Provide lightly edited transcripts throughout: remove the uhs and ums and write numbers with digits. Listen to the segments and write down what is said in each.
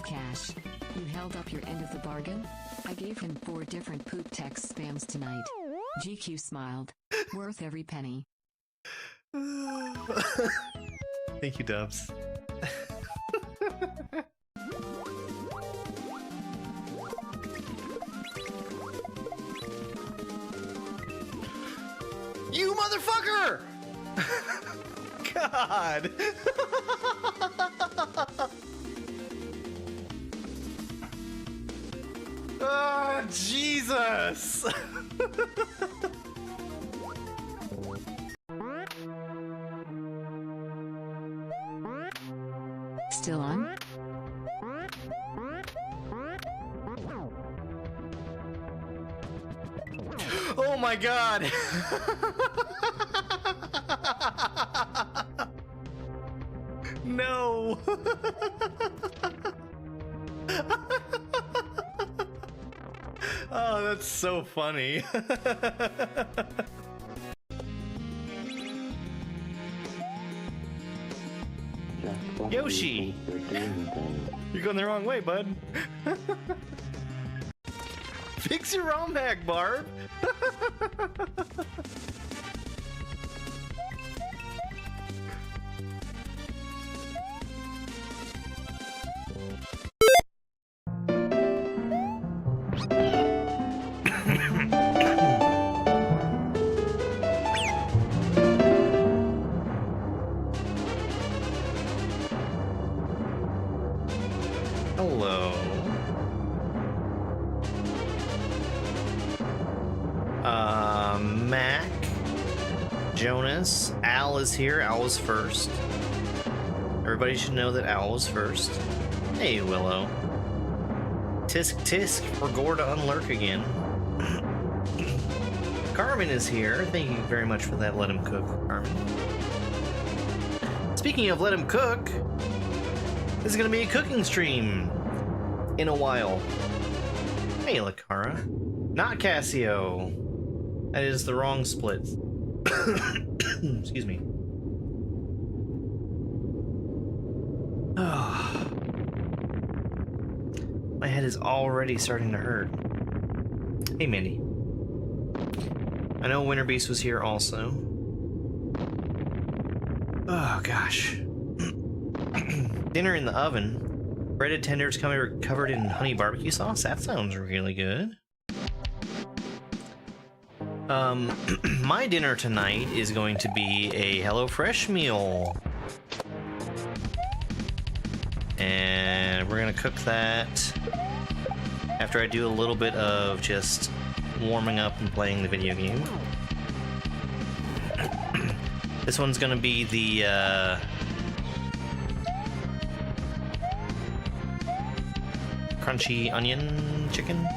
cash. You held up your end of the bargain? I gave him 4 different poop text spams tonight. GQ smiled. Worth every penny. Thank you, Dubs. You motherfucker! God! Ah, Jesus! Still on? Oh my God! No! Oh, that's so funny. Yoshi! You're going the wrong way, bud. Fix your ROM hack, Barb! Hello. Mac, Jonas, Al is here. Al was first. Everybody should know that Al was first. Hey, Willow. Tisk tisk for Gore to unlurk again. Carmen is here. Thank you very much for that. Let him cook, Carmen. Speaking of let him cook, this is gonna be a cooking stream in a while. Hey, Lakara. Not Casio. That is the wrong split. Excuse me. My head is already starting to hurt. Hey, Mindy. I know Winter Beast was here also. Oh, gosh. Dinner in the oven. Breaded tenders covered in honey barbecue sauce. That sounds really good. My dinner tonight is going to be a HelloFresh meal. And we're gonna cook that after I do a little bit of just warming up and playing the video game. This one's gonna be the, crunchy onion chicken.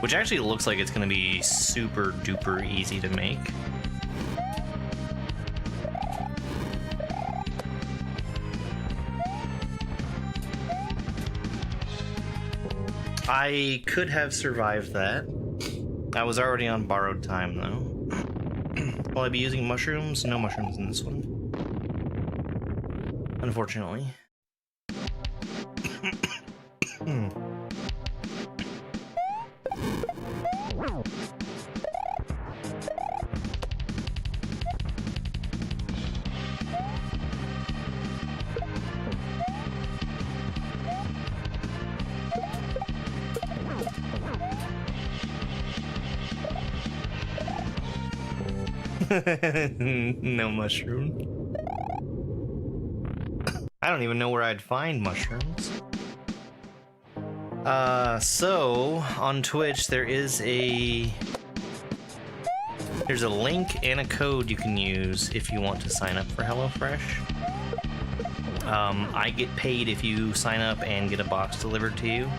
Which actually looks like it's gonna be super duper easy to make. I could have survived that. I was already on borrowed time though. Will I be using mushrooms? No mushrooms in this one. Unfortunately. No mushroom. I don't even know where I'd find mushrooms. So on Twitch there's a link and a code you can use if you want to sign up for HelloFresh. I get paid if you sign up and get a box delivered to you.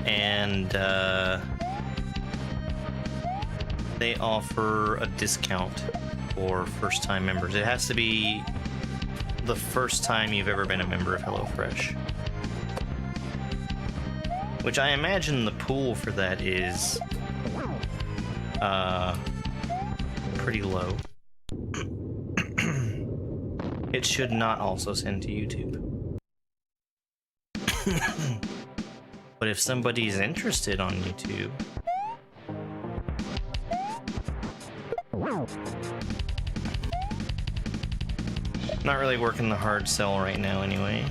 And they offer a discount for first-time members. It has to be the first time you've ever been a member of HelloFresh. Which I imagine the pool for that is pretty low. It should not also send to YouTube. But if somebody's interested on YouTube, not really working the hard sell right now anyway.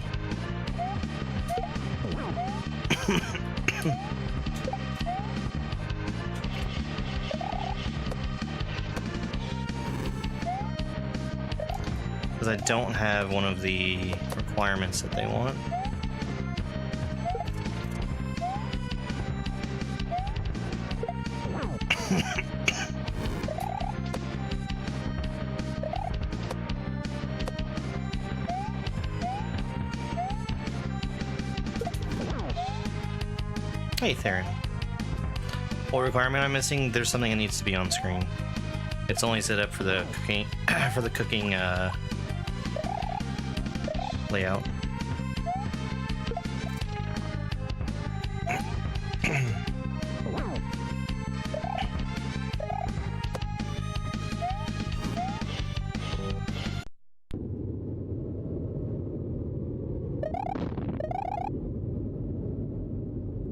Because I don't have one of the requirements that they want. Hey, Theron. What requirement I'm missing? There's something that needs to be on screen. It's only set up for the cooking layout.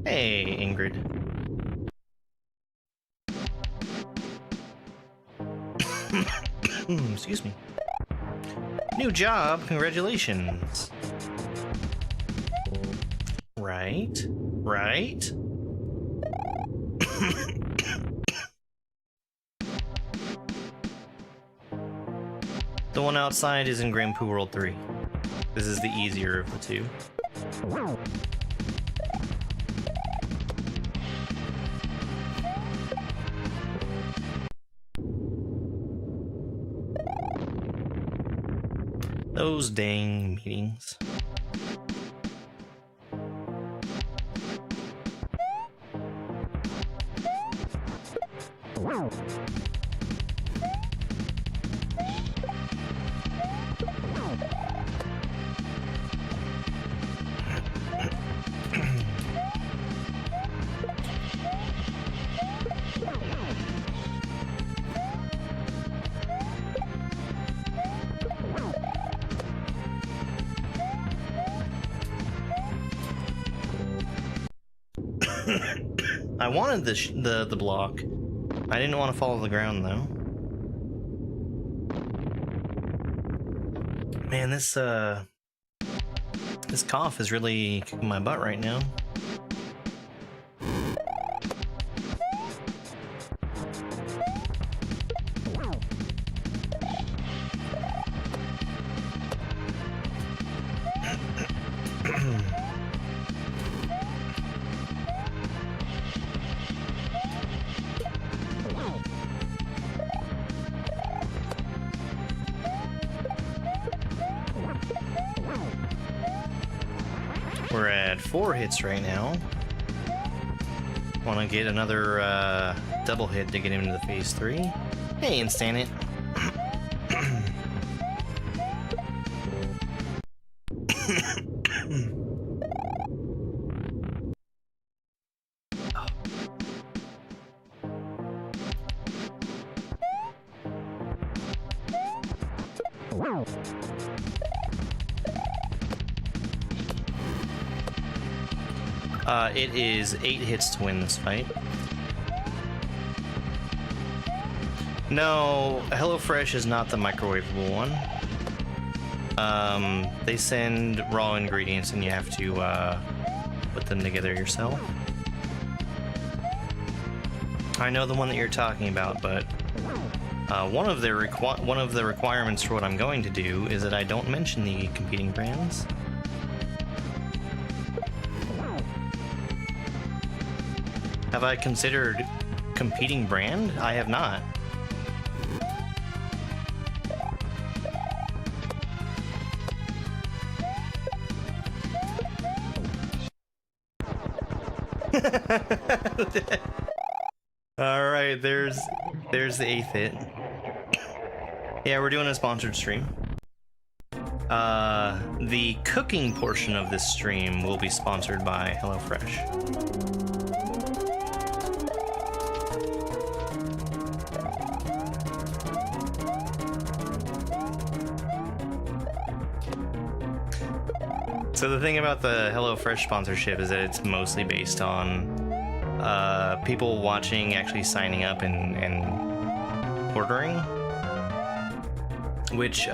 Hey, Ingrid. Excuse me. New job, congratulations. Right? Right? The one outside is in Poo World 3. This is the easier of the two. Those dang meetings. I wanted the block. I didn't want to follow the ground though. Man, this cough is really kicking my butt right now. We're at 4 hits right now. Want to get another double hit to get him into the phase 3. Hey, instant it. It is 8 hits to win this fight. No, HelloFresh is not the microwavable one. They send raw ingredients and you have to put them together yourself. I know the one that you're talking about, but one of the requirements for what I'm going to do is that I don't mention the competing brands. Have I considered competing brand? I have not. All right, there's the 8th hit. Yeah, we're doing a sponsored stream. The cooking portion of this stream will be sponsored by HelloFresh. So the thing about the HelloFresh sponsorship is that it's mostly based on people watching actually signing up and ordering. Which,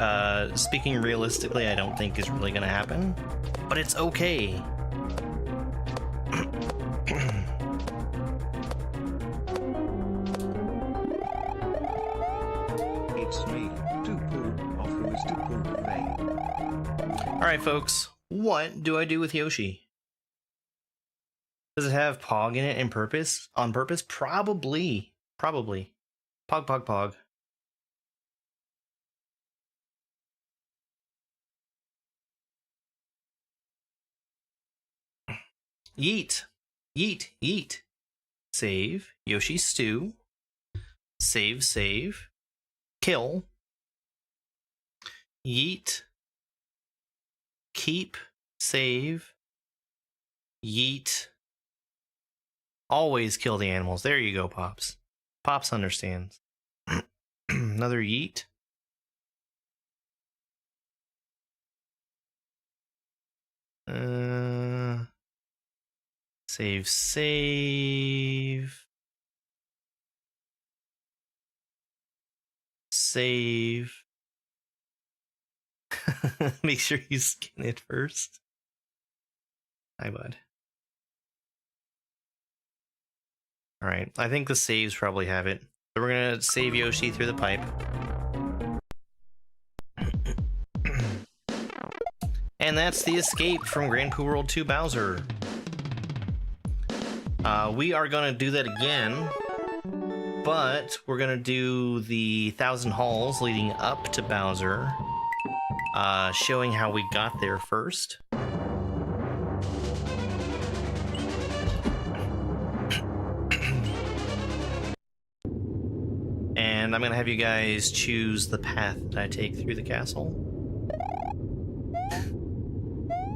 speaking realistically, I don't think is really gonna happen. But it's okay. It's me, Poo of Who is Poo World. Alright, folks. What do I do with Yoshi? Does it have Pog in it on purpose? Probably. Probably. Pog, pog, pog. Yeet. Yeet. Yeet. Save. Yoshi stew. Save, save. Kill. Yeet. Keep. Save. Yeet. Always kill the animals. There you go, Pops. Pops understands. Another yeet. Save, save. Save. Make sure you skin it first. Hi, bud. Alright, I think the saves probably have it. So we're gonna save Yoshi through the pipe. And that's the escape from Grand Poo World 2 Bowser. We are gonna do that again, but we're gonna do the 1,000 halls leading up to Bowser, showing how we got there first. And I'm gonna have you guys choose the path that I take through the castle.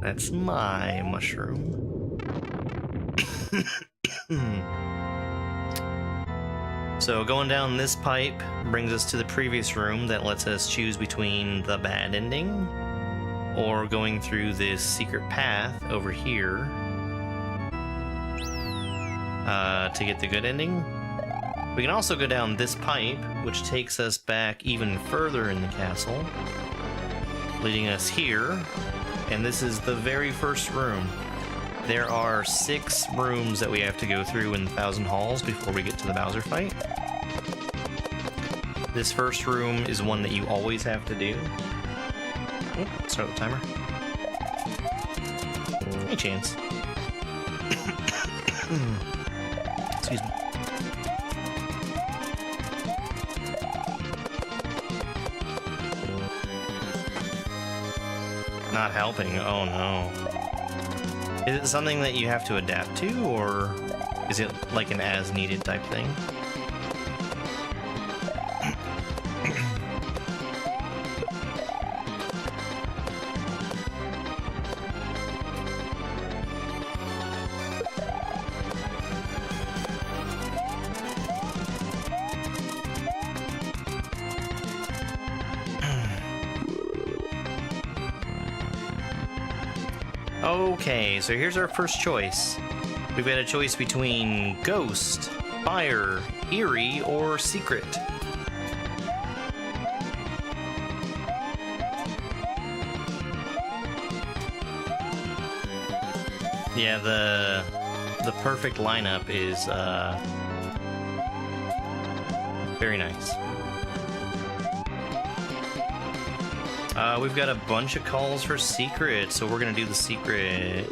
That's my mushroom. So going down this pipe brings us to the previous room that lets us choose between the bad ending or going through this secret path over here to get the good ending. We can also go down this pipe, which takes us back even further in the castle, leading us here, and this is the very first room. There are 6 rooms that we have to go through in 1,000 halls before we get to the Bowser fight. This first room is one that you always have to do. Oh, start the timer. Any chance. Excuse me. Not helping. Oh no. Is it something that you have to adapt to, or is it like an as-needed type thing? Okay, so here's our first choice. We've got a choice between Ghost, Fire, Eerie, or Secret. Yeah, the perfect lineup is very nice. We've got a bunch of calls for Secret, so we're gonna do the Secret.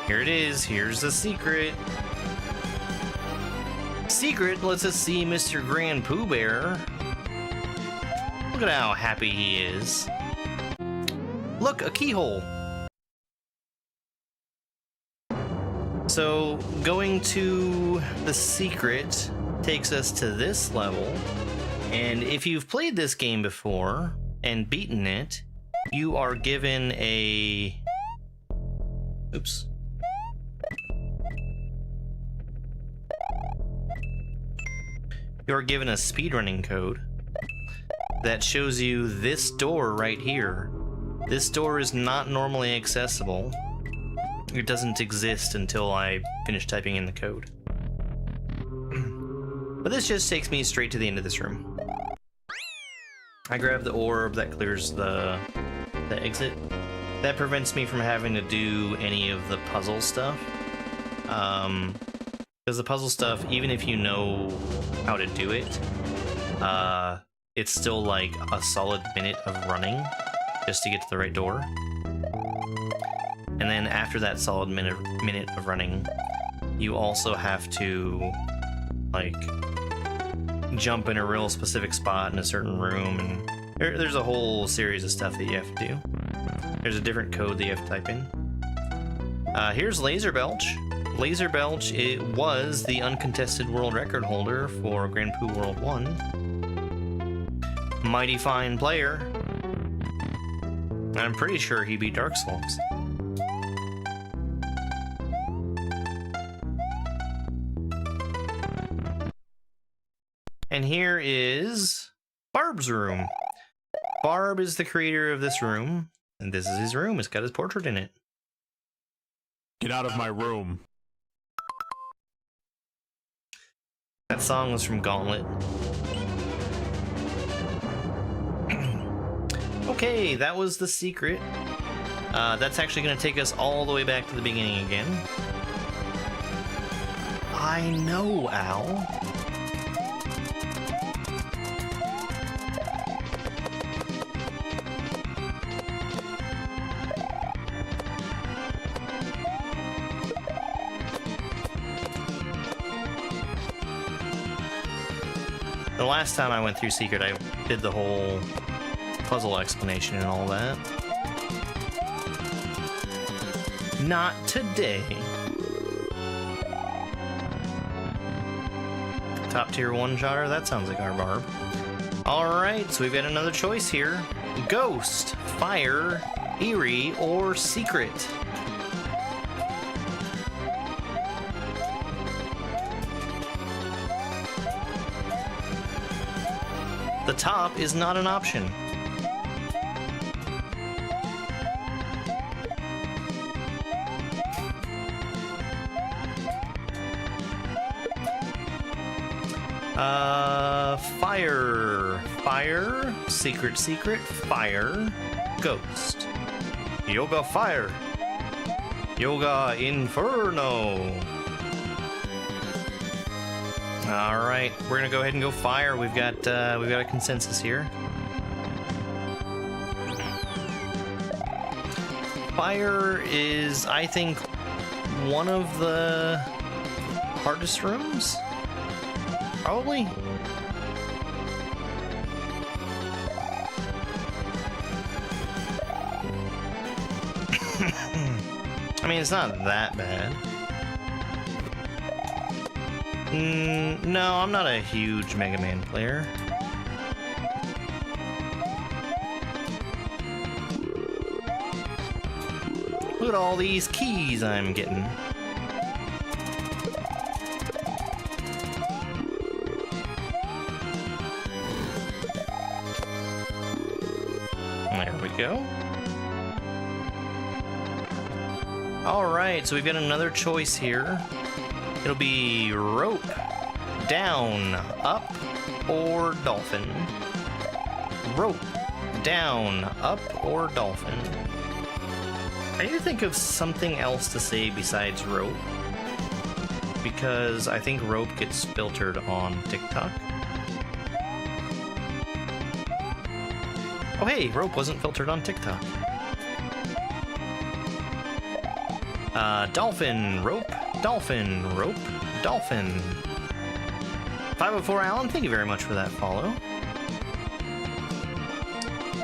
Here it is, here's the Secret. Secret lets us see Mr. Grand Pooh Bear. Look at how happy he is. Look, a keyhole. So, going to the Secret takes us to this level, and if you've played this game before and beaten it, you are given a... Oops. You are given a speedrunning code. that shows you this door right here. This door is not normally accessible. It doesn't exist until I finish typing in the code. But this just takes me straight to the end of this room. I grab the orb that clears the exit. That prevents me from having to do any of the puzzle stuff. Because the puzzle stuff, even if you know how to do it, it's still like a solid minute of running just to get to the right door. And then after that solid minute of running, you also have to like jump in a real specific spot in a certain room, and there's a whole series of stuff that you have to do. There's a different code that you have to type in. Here's Laser Belch. Laser Belch, it was the uncontested world record holder for Grand Poo World 1. Mighty fine player. I'm pretty sure he beat Dark Souls. And here is Barb's room. Barb is the creator of this room, and this is his room. It's got his portrait in it. Get out of my room. That song was from Gauntlet. Okay, that was the secret. That's actually going to take us all the way back to the beginning again. I know, Al. The last time I went through Secret, I did the whole puzzle explanation and all that. Not today. Top tier one-shotter? That sounds like our Barb. Alright, so we've got another choice here. Ghost, Fire, Eerie, or Secret. The top is not an option. Fire. Fire. Secret, secret. Fire. Ghost. Yoga Fire. Yoga Inferno. All right, we're gonna go ahead and go Fire. We've got a consensus here. Fire is, I think, one of the hardest rooms. Probably. I mean, it's not that bad. No, I'm not a huge Mega Man player. Look at all these keys I'm getting. There we go. Alright, so we've got another choice here. It'll be rope, down, up, or dolphin. Rope, down, up, or dolphin. I need to think of something else to say besides rope, because I think rope gets filtered on TikTok. Oh hey, rope wasn't filtered on TikTok. Dolphin, rope, dolphin, rope, dolphin. 504 Alan, thank you very much for that follow.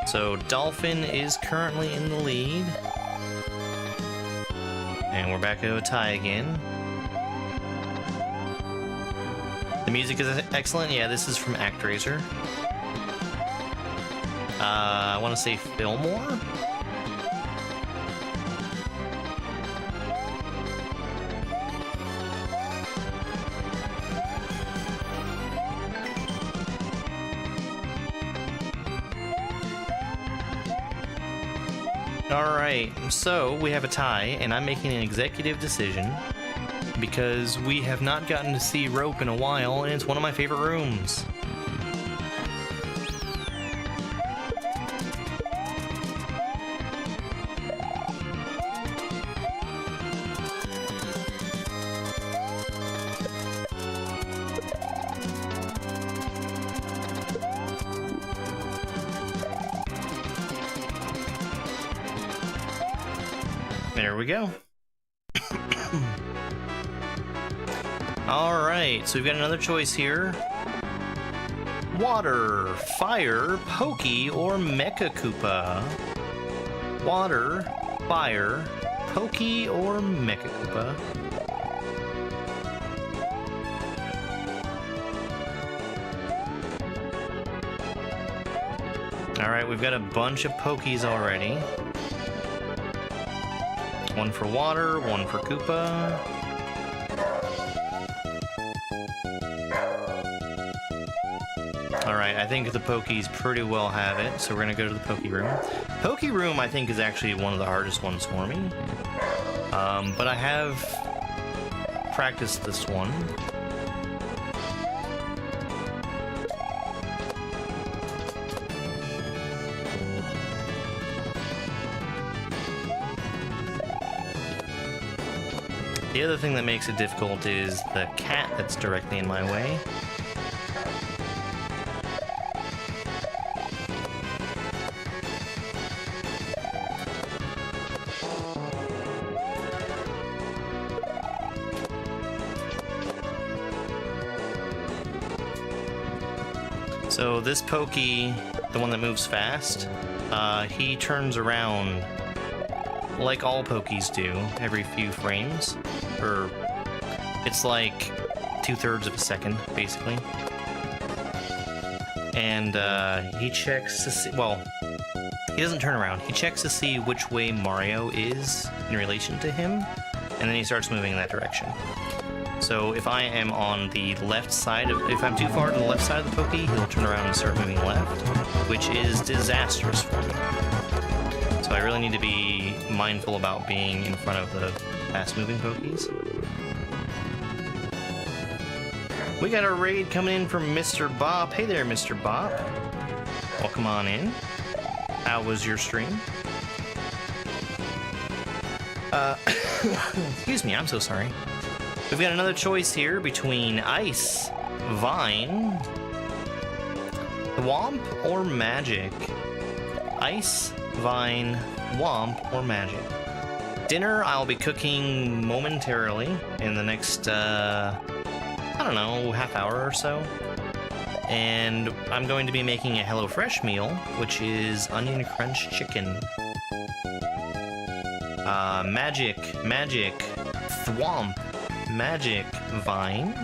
So dolphin is currently in the lead. And we're back to a tie again. The music is excellent. Yeah, this is from ActRaiser. I want to say Fillmore. Alright, so we have a tie, and I'm making an executive decision because we have not gotten to see Rope in a while, and it's one of my favorite rooms. There we go. Alright, so we've got another choice here. Water, fire, Pokey, or Mecha Koopa? Water, fire, Pokey, or Mecha Koopa? Alright, we've got a bunch of Pokies already. One for water, one for Koopa. Alright, I think the Pokies pretty well have it, so we're gonna go to the Poke Room. Poke Room, I think, is actually one of the hardest ones for me. But I have practiced this one. The other thing that makes it difficult is the cat that's directly in my way. So this Pokey, the one that moves fast, he turns around like all Pokies do every few frames. Or it's like 2/3 of a second, basically. And he checks to see, well, he doesn't turn around. He checks to see which way Mario is in relation to him, and then he starts moving in that direction. So if I am on the left side of, if I'm too far to the left side of the Pokey, he'll turn around and start moving left, which is disastrous for me. So I really need to be mindful about being in front of the fast-moving Pokies. We got a raid coming in from Mr. Bop. Hey there, Mr. Bop. Welcome on in. How was your stream? Excuse me, I'm so sorry. We've got another choice here between Ice, Vine, Womp, or Magic. Ice, Vine, Womp, or Magic. Dinner I'll be cooking momentarily in the next, I don't know, half hour or so. And I'm going to be making a HelloFresh meal, which is onion crunch chicken. Magic, Thwomp, Magic, Vine.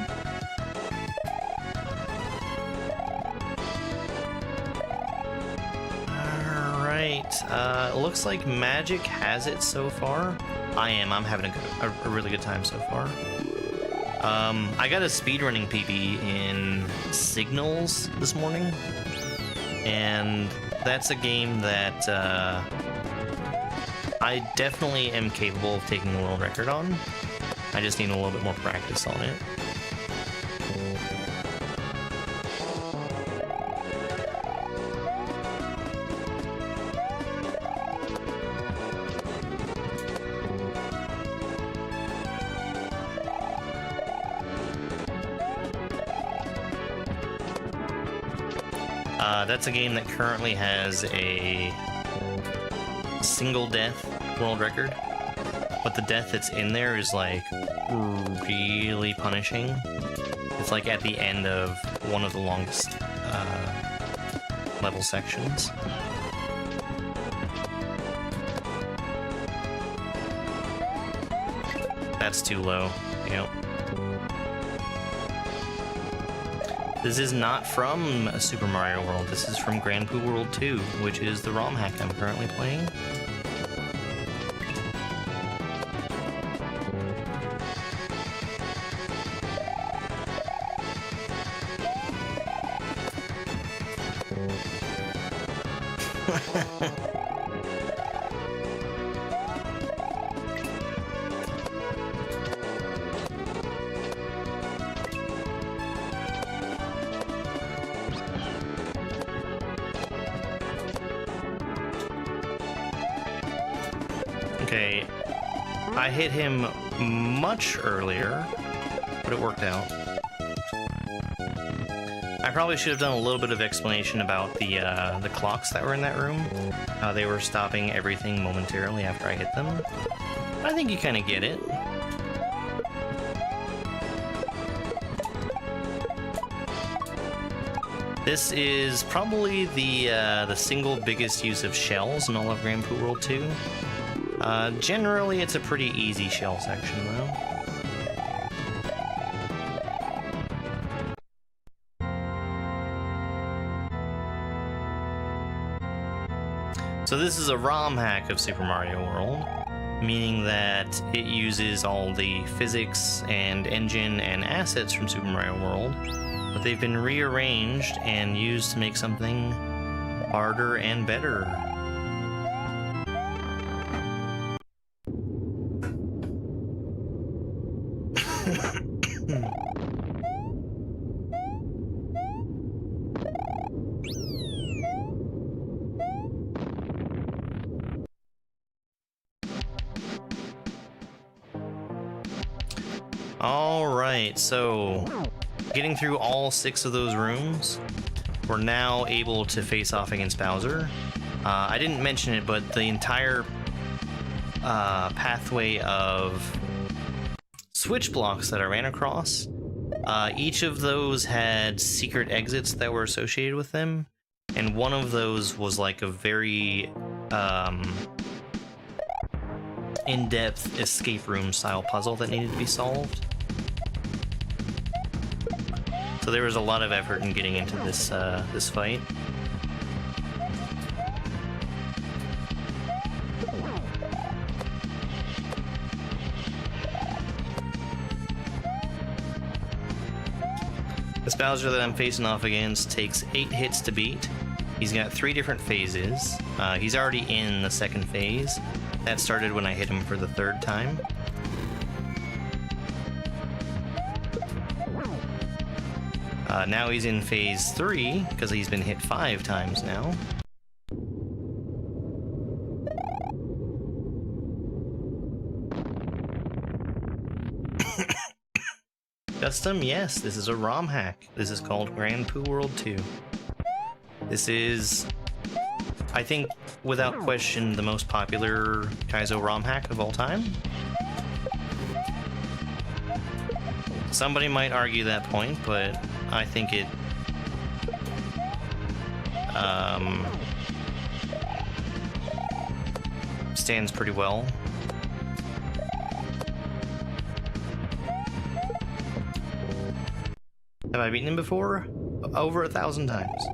Alright, looks like Magic has it so far. I'm having a really good time so far. I got a speedrunning PB in Signals this morning, and that's a game that I definitely am capable of taking the world record on. I just need a little bit more practice on it. That's a game that currently has a single death world record, but the death that's in there is like really punishing. It's like at the end of one of the longest level sections. That's too low. Yep. This is not from Super Mario World. This is from Grand Poo World 2, which is the ROM hack I'm currently playing. Okay, I hit him much earlier, but it worked out. I probably should have done a little bit of explanation about the clocks that were in that room. They were stopping everything momentarily after I hit them. I think you kind of get it. This is probably the single biggest use of shells in all of Grand Poo World 2. Generally, it's a pretty easy shell section, though. So this is a ROM hack of Super Mario World, meaning that it uses all the physics and engine and assets from Super Mario World, but they've been rearranged and used to make something harder and better. Alright, so getting through all 6 of those rooms, we're now able to face off against Bowser. I didn't mention it, but the entire pathway of switch blocks that I ran across, each of those had secret exits that were associated with them, and one of those was like a very in-depth escape room style puzzle that needed to be solved. So there was a lot of effort in getting into this this fight. This Bowser that I'm facing off against takes 8 hits to beat. He's got 3 different phases. He's already in the 2nd phase. That started when I hit him for the 3rd time. Now he's in phase 3, because he's been hit 5 times now. Custom? Yes, this is a ROM hack. This is called Grand Poo World 2. This is, I think, without question, the most popular Kaizo ROM hack of all time. Somebody might argue that point, but I think it stands pretty well. Have I beaten him before? Over 1,000 times.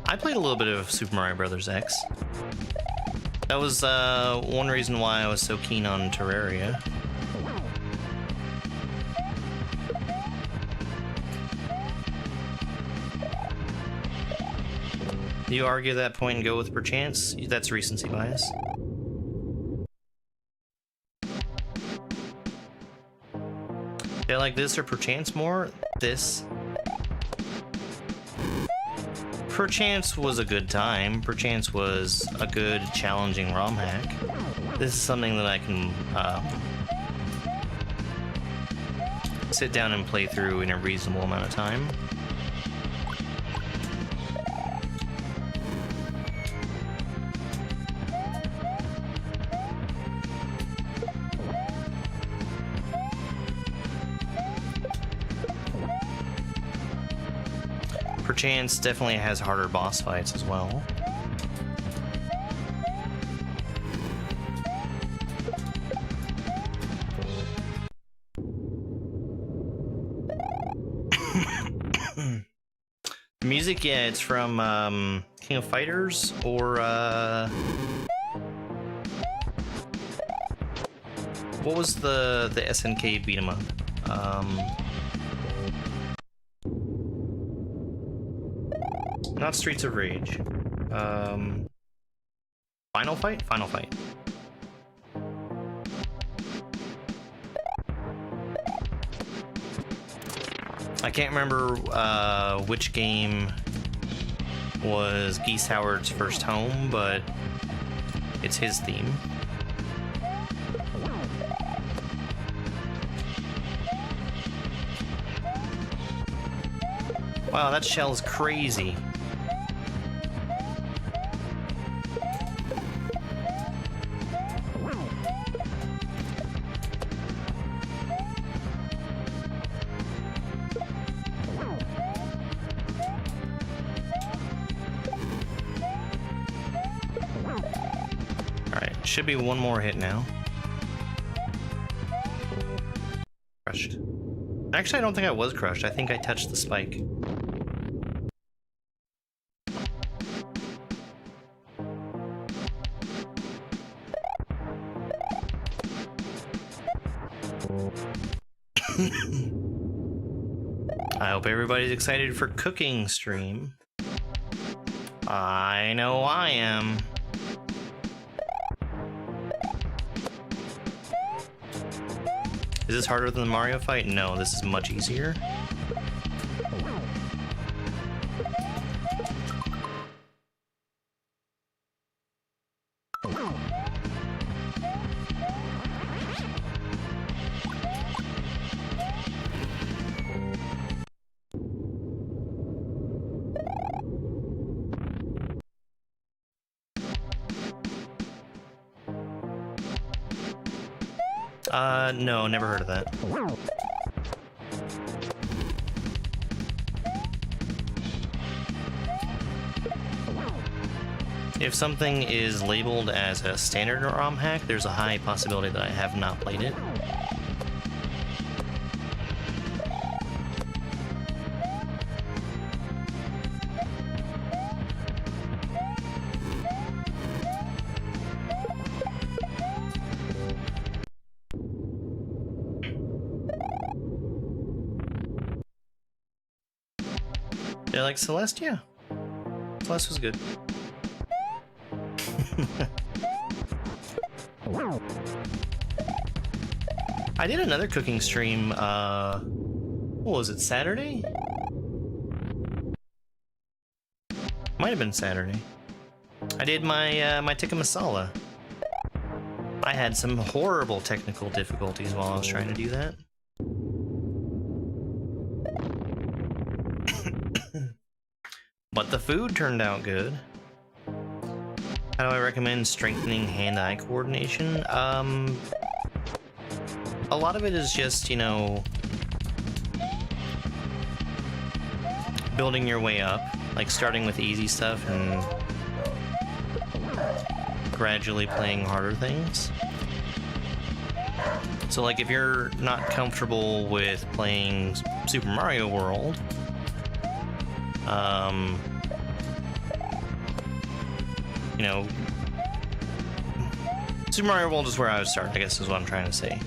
I played a little bit of Super Mario Bros. X. That was one reason why I was so keen on Terraria. You argue that point and go with perchance? That's recency bias. Do I like this or perchance more? This. Perchance was a good time. Perchance was a good, challenging ROM hack. This is something that I can sit down and play through in a reasonable amount of time. Perchance definitely has harder boss fights as well. Music, yeah, it's from King of Fighters or what was the SNK beat 'em up? Not Streets of Rage. Final Fight? Final Fight. I can't remember which game was Geese Howard's first home, but it's his theme. Wow, that shell's crazy. Alright, should be one more hit now. Crushed. Actually, I don't think I was crushed. I think I touched the spike. I hope everybody's excited for cooking stream. I know I am. Is this harder than the Mario fight? No, this is much easier. No, never heard of that. If something is labeled as a standard ROM hack, there's a high possibility that I have not played it. Did I like Celeste? Yeah. Celeste was good. I did another cooking stream, what was it, Saturday? Might have been Saturday. I did my, my tikka masala. I had some horrible technical difficulties while I was trying to do that. But the food turned out good. How do I recommend strengthening hand-eye coordination? A lot of it is just, you know, building your way up, like starting with easy stuff and gradually playing harder things. So like if you're not comfortable with playing Super Mario World, you know, Super Mario World is where I would start, I guess is what I'm trying to say.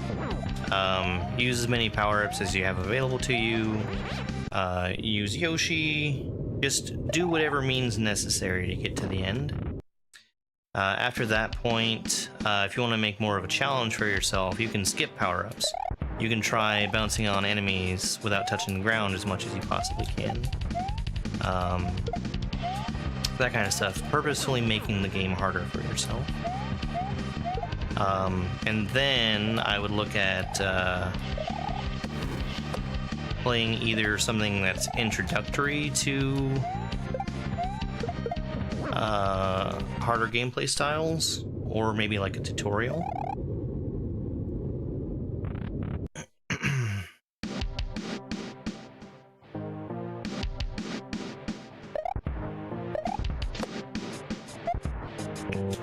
Use as many power-ups as you have available to you. Use Yoshi. Just do whatever means necessary to get to the end. After that point, if you want to make more of a challenge for yourself, you can skip power-ups. You can try bouncing on enemies without touching the ground as much as you possibly can. That kind of stuff. Purposefully making the game harder for yourself. And then I would look at playing either something that's introductory to harder gameplay styles, or maybe like a tutorial.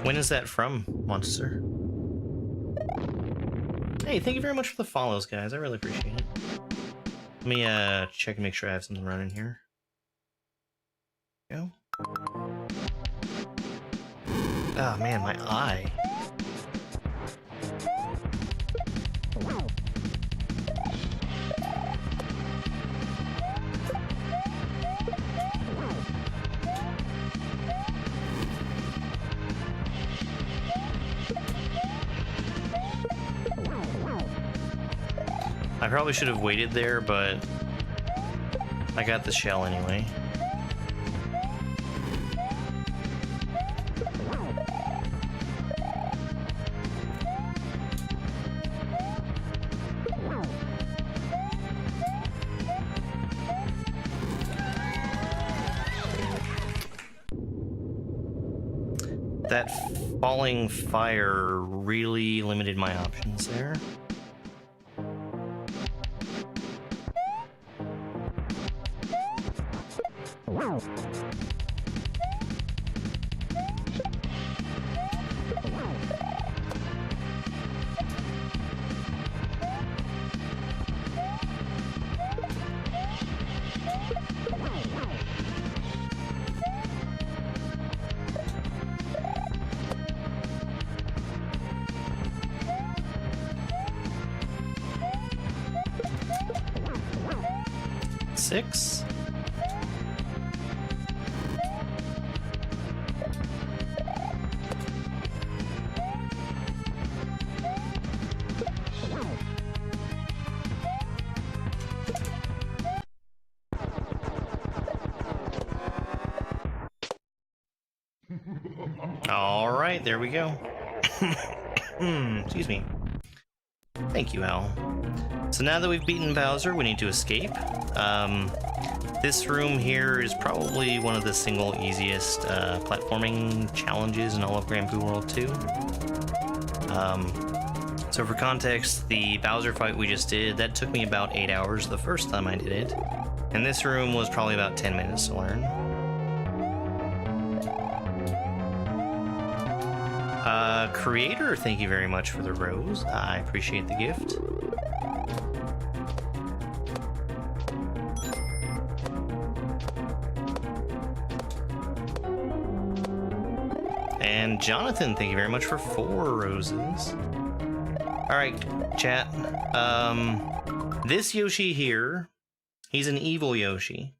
When is that from, Monster? Hey, thank you very much for the follows, guys. I really appreciate it. Let me check and make sure I have something running here. Go. Oh man, my eye. I probably should have waited there, but I got the shell anyway. That falling fire really limited my options there. Six. All right, there we go. Excuse me. Thank you, Al. So now that we've beaten Bowser, we need to escape. This room here is probably one of the single easiest platforming challenges in all of Grand Poo World 2. So for context, the Bowser fight we just did, that took me about 8 hours the first time I did it. And this room was probably about 10 minutes to learn. Creator, thank you very much for the rose. I appreciate the gift. And Jonathan, thank you very much for 4 roses. Alright, chat. This Yoshi here, he's an evil Yoshi.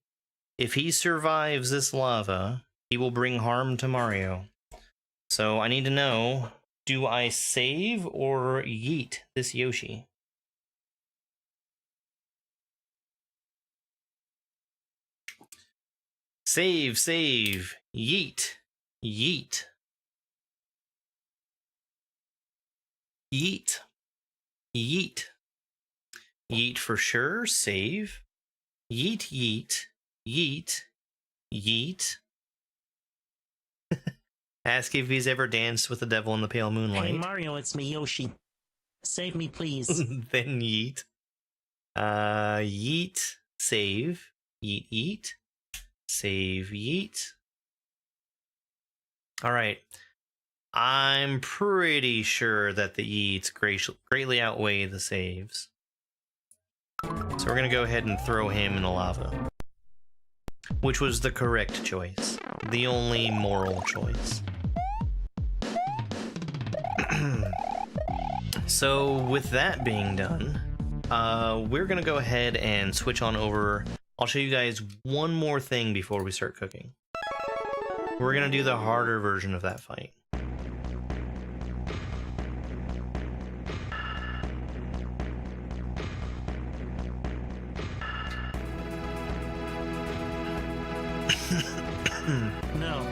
If he survives this lava, he will bring harm to Mario. So I need to know, do I save or yeet this Yoshi? Save, save, yeet, yeet. Yeet. Yeet. Yeet for sure. Save. Yeet, yeet. Yeet. Yeet. Ask if he's ever danced with the devil in the pale moonlight. Hey Mario, it's me, Yoshi. Save me, please. Then yeet. Yeet. Save. Yeet, yeet. Save, yeet. Alright. I'm pretty sure that the yeets greatly outweigh the saves. So we're gonna go ahead and throw him in the lava. Which was the correct choice. The only moral choice. So with that being done, we're gonna go ahead and switch on over. I'll show you guys one more thing before we start cooking. We're gonna do the harder version of that fight. No.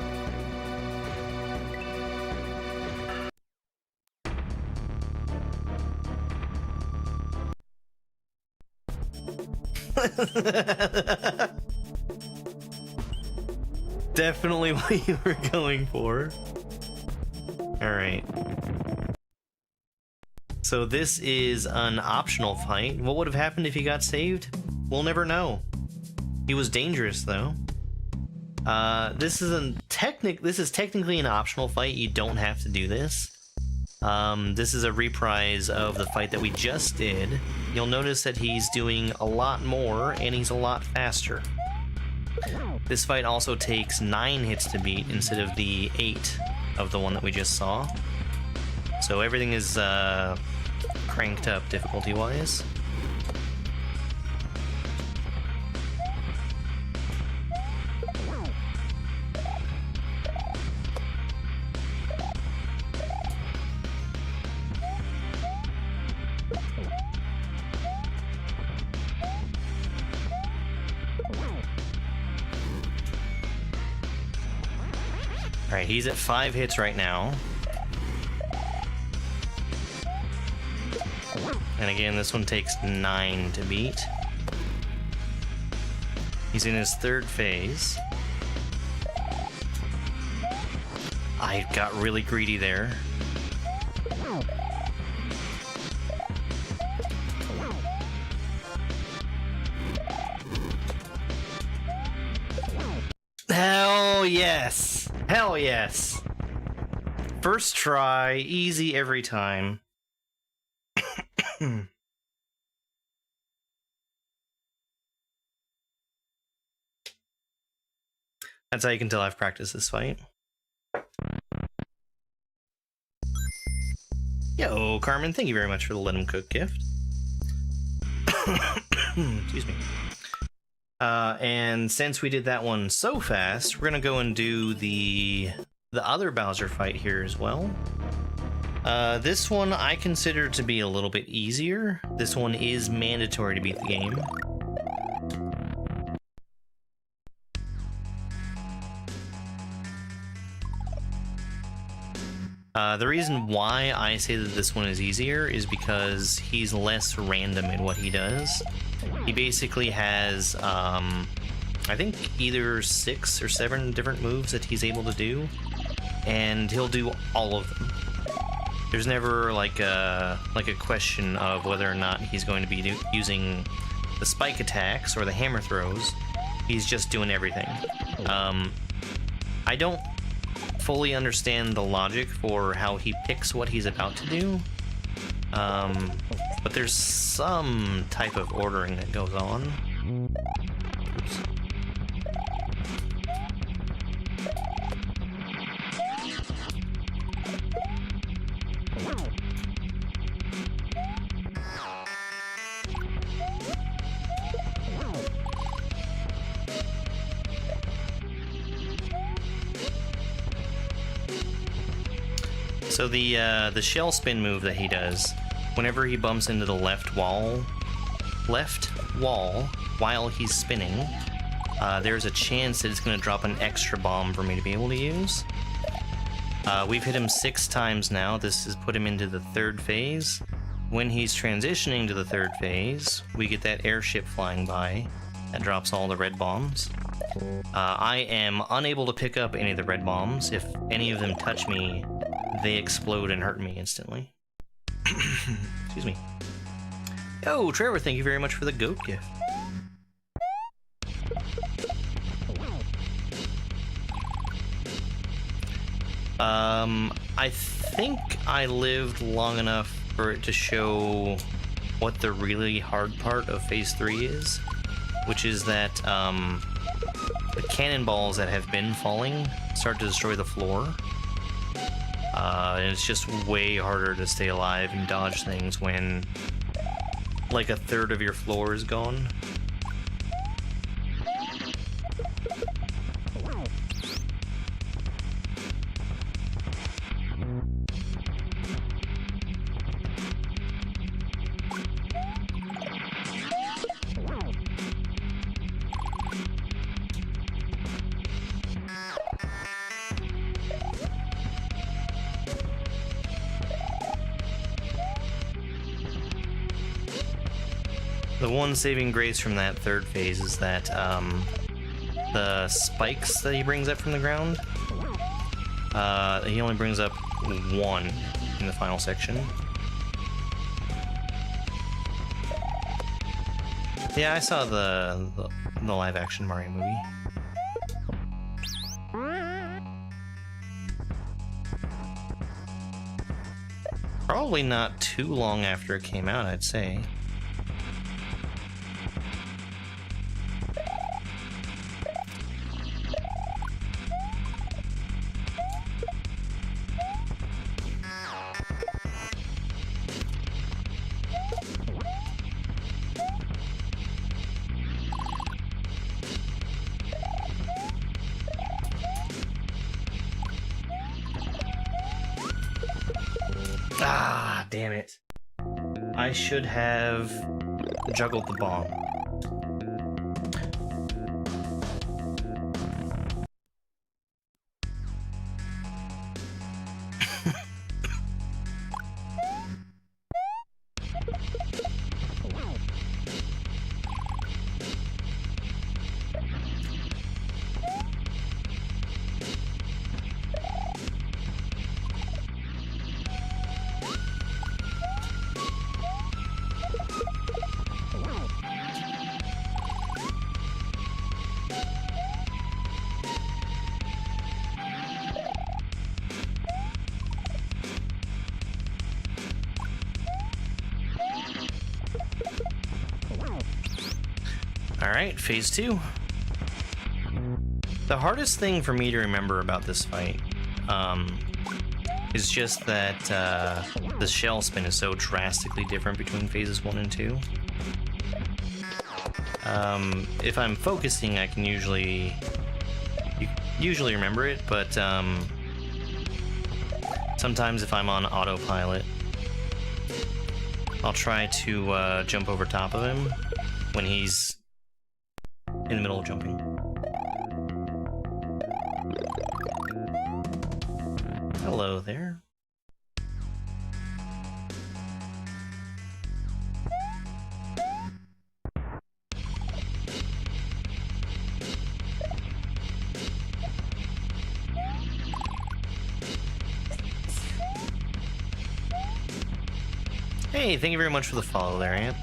Definitely what you were going for. Alright. So this is an optional fight. What would have happened if he got saved? We'll never know. He was dangerous though. This is technically an optional fight. You don't have to do this. This is a reprise of the fight that we just did. You'll notice that he's doing a lot more and he's a lot faster. This fight also takes 9 hits to beat instead of the 8 of the one that we just saw. So everything is cranked up difficulty-wise. Alright, he's at 5 hits right now. And again, this one takes 9 to beat. He's in his 3rd phase. I got really greedy there. Hell yes! Hell yes! First try, easy every time. That's how you can tell I've practiced this fight. Yo, Carmen, thank you very much for the Let 'em Cook gift. Excuse me. And since we did that one so fast, we're gonna go and do the other Bowser fight here as well. This one I consider to be a little bit easier. This one is mandatory to beat the game. The reason why I say that this one is easier is because he's less random in what he does. He basically has, I think either 6 or 7 different moves that he's able to do, and he'll do all of them. There's never like a question of whether or not he's going to be using the spike attacks or the hammer throws. He's just doing everything. I don't fully understand the logic for how he picks what he's about to do, but there's some type of ordering that goes on. Oops. So the shell spin move that he does, whenever he bumps into the left wall while he's spinning, there's a chance that it's going to drop an extra bomb for me to be able to use. We've hit him 6 times now. This has put him into the 3rd phase. When he's transitioning to the 3rd phase, we get that airship flying by that drops all the red bombs. I am unable to pick up any of the red bombs. If any of them touch me, they explode and hurt me instantly. Excuse me. Yo, Trevor, thank you very much for the goat gift. I think I lived long enough for it to show what the really hard part of Phase 3 is, which is that the cannonballs that have been falling start to destroy the floor. And it's just way harder to stay alive and dodge things when like a third of your floor is gone. The one saving grace from that 3rd phase is that the spikes that he brings up from the ground, he only brings up 1 in the final section. Yeah, I saw the live action Mario movie. Probably not too long after it came out, I'd say. Ah, damn it. I should have juggled the bomb. Alright, phase 2. The hardest thing for me to remember about this fight is just that the shell spin is so drastically different between phases 1 and 2. If I'm focusing, I can usually remember it, but sometimes if I'm on autopilot, I'll try to jump over top of him when he's in the middle of jumping. Hello there. Hey, thank you very much for the follow there, Ant.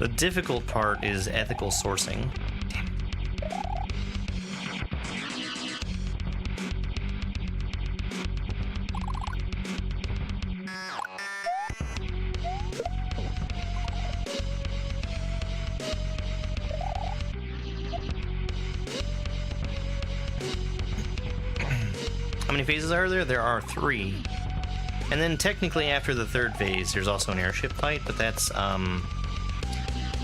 The difficult part is ethical sourcing. How many phases are there? There are 3. And then technically after the 3rd phase, there's also an airship fight, but that's,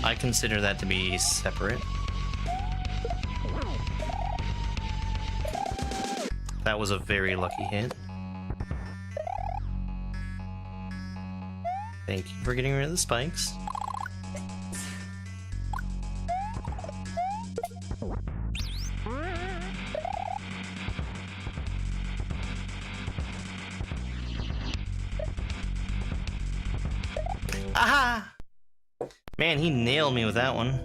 I consider that to be separate. That was a very lucky hit. Thank you for getting rid of the spikes. Aha! Man, he nailed me with that one.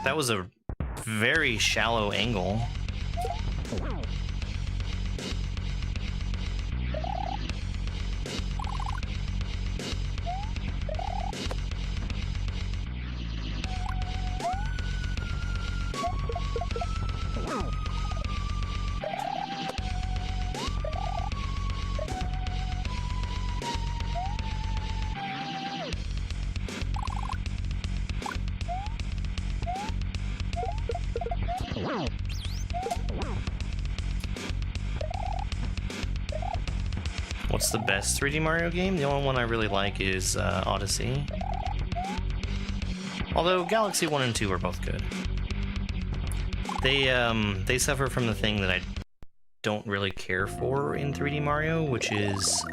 That was a very shallow angle. What's the best 3D Mario game? The only one I really like is Odyssey. Although Galaxy 1 and 2 are both good. They suffer from the thing that I don't really care for in 3D Mario, which is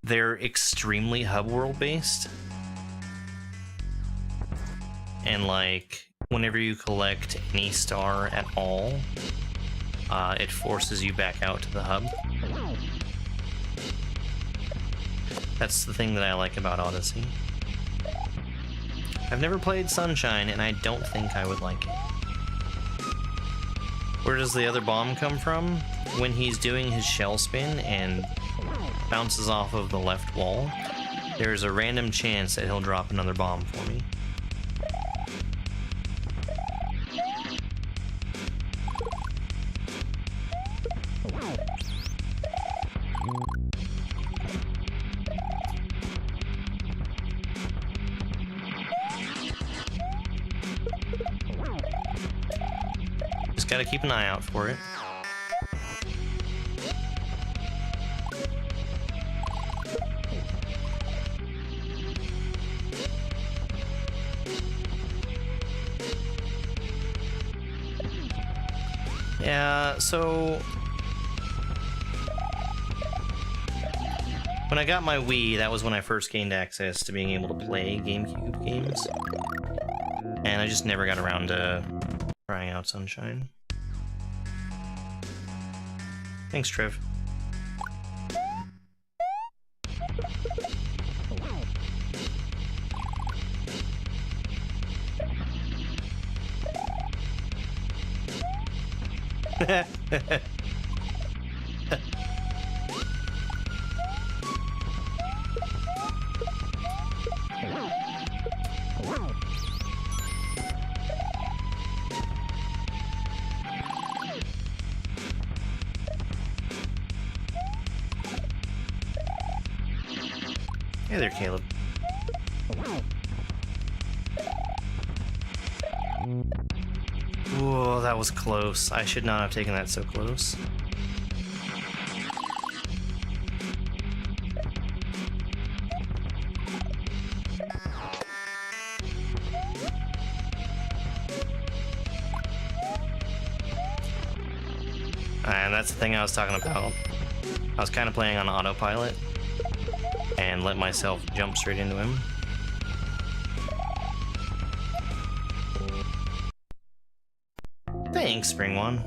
they're extremely hub world based. And like whenever you collect any star at all, it forces you back out to the hub. That's the thing that I like about Odyssey. I've never played Sunshine, and I don't think I would like it. Where does the other bomb come from? When he's doing his shell spin and bounces off of the left wall, there's a random chance that he'll drop another bomb for me. Just gotta keep an eye out for it. Yeah, so when I got my Wii, that was when I first gained access to being able to play GameCube games. And I just never got around to trying out Sunshine. Thanks, Trev. Hey there, Caleb. Whoa, that was close. I should not have taken that so close. And that's the thing I was talking about. I was kind of playing on autopilot and let myself jump straight into him. Thanks, Spring One.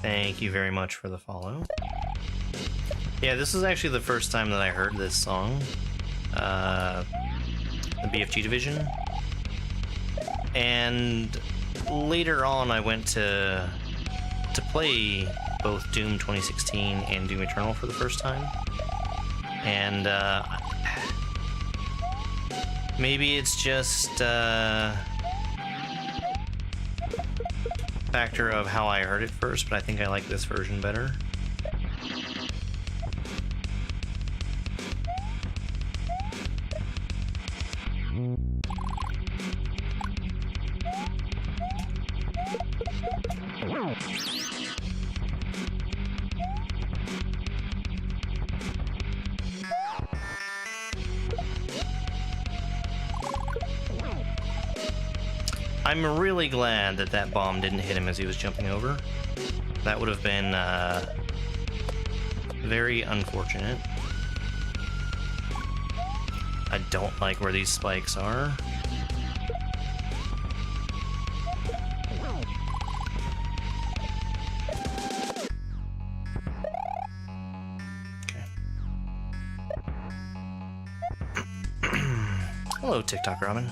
Thank you very much for the follow. Yeah, this is actually the first time that I heard this song. The BFG division. And later on I went to play both Doom 2016 and Doom Eternal for the first time. And maybe it's just factor of how I heard it first, but I think I like this version better. I'm really glad that that bomb didn't hit him as he was jumping over. That would have been very unfortunate. I don't like where these spikes are. Okay. Hello, TikTok Robin.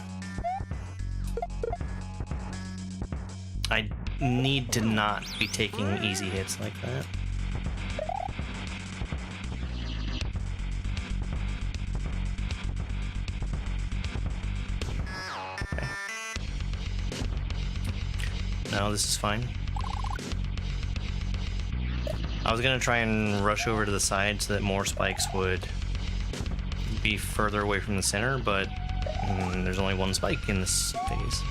I need to not be taking easy hits like that. Okay. No, this is fine. I was gonna try and rush over to the side so that more spikes would be further away from the center, but there's only one spike in this phase.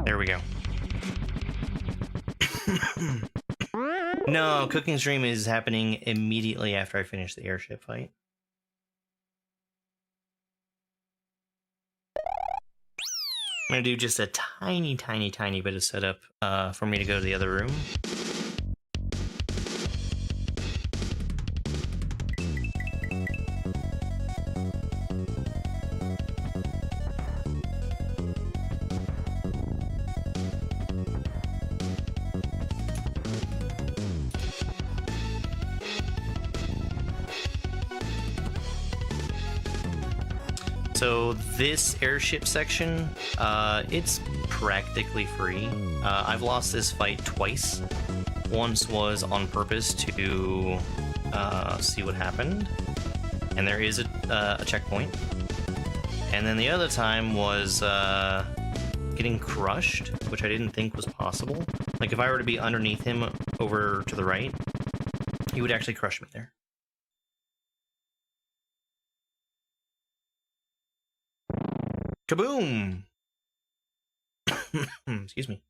There we go. No, cooking stream is happening immediately after I finish the airship fight. I'm gonna do just a tiny bit of setup for me to go to the other room. So this airship section, it's practically free. I've lost this fight twice. Once was on purpose to see what happened, and there is a checkpoint. And then the other time was getting crushed, which I didn't think was possible. Like if I were to be underneath him over to the right, he would actually crush me there. Kaboom! Excuse me.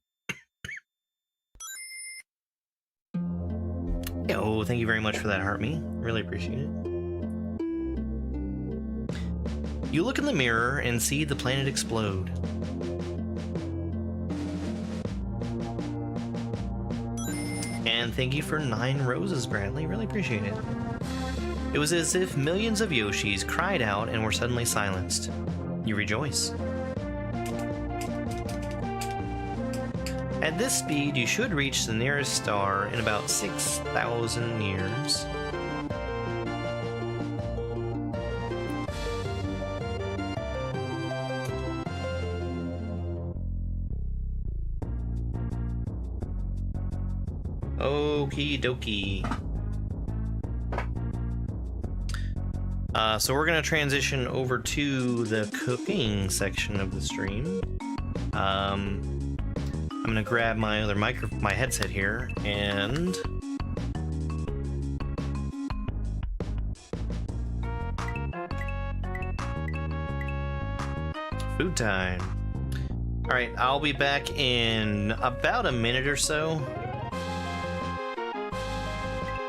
Oh, thank you very much for that, Heart Me. Really appreciate it. You look in the mirror and see the planet explode. And And thank you for 9 roses, Bradley. Really appreciate it. It was as if millions of Yoshis cried out and were suddenly silenced. You rejoice. At this speed, you should reach the nearest star in about 6,000 years. Okie dokie. So we're gonna transition over to the cooking section of the stream. I'm gonna grab my other my headset here and food time. All right, I'll be back in about a minute or so.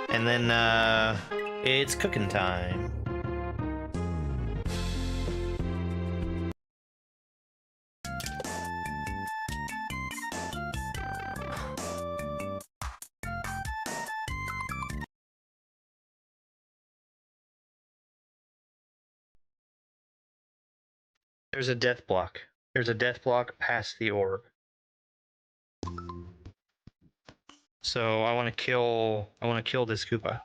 And then, it's cooking time. There's a death block. There's a death block past the orb. So I want to kill this Koopa.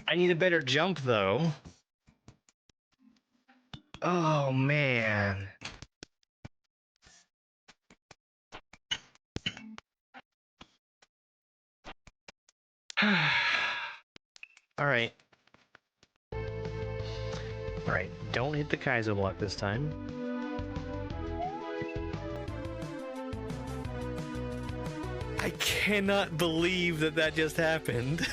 I need a better jump though. Oh man. Alright. Alright, don't hit the Kaizo block this time. I cannot believe that just happened.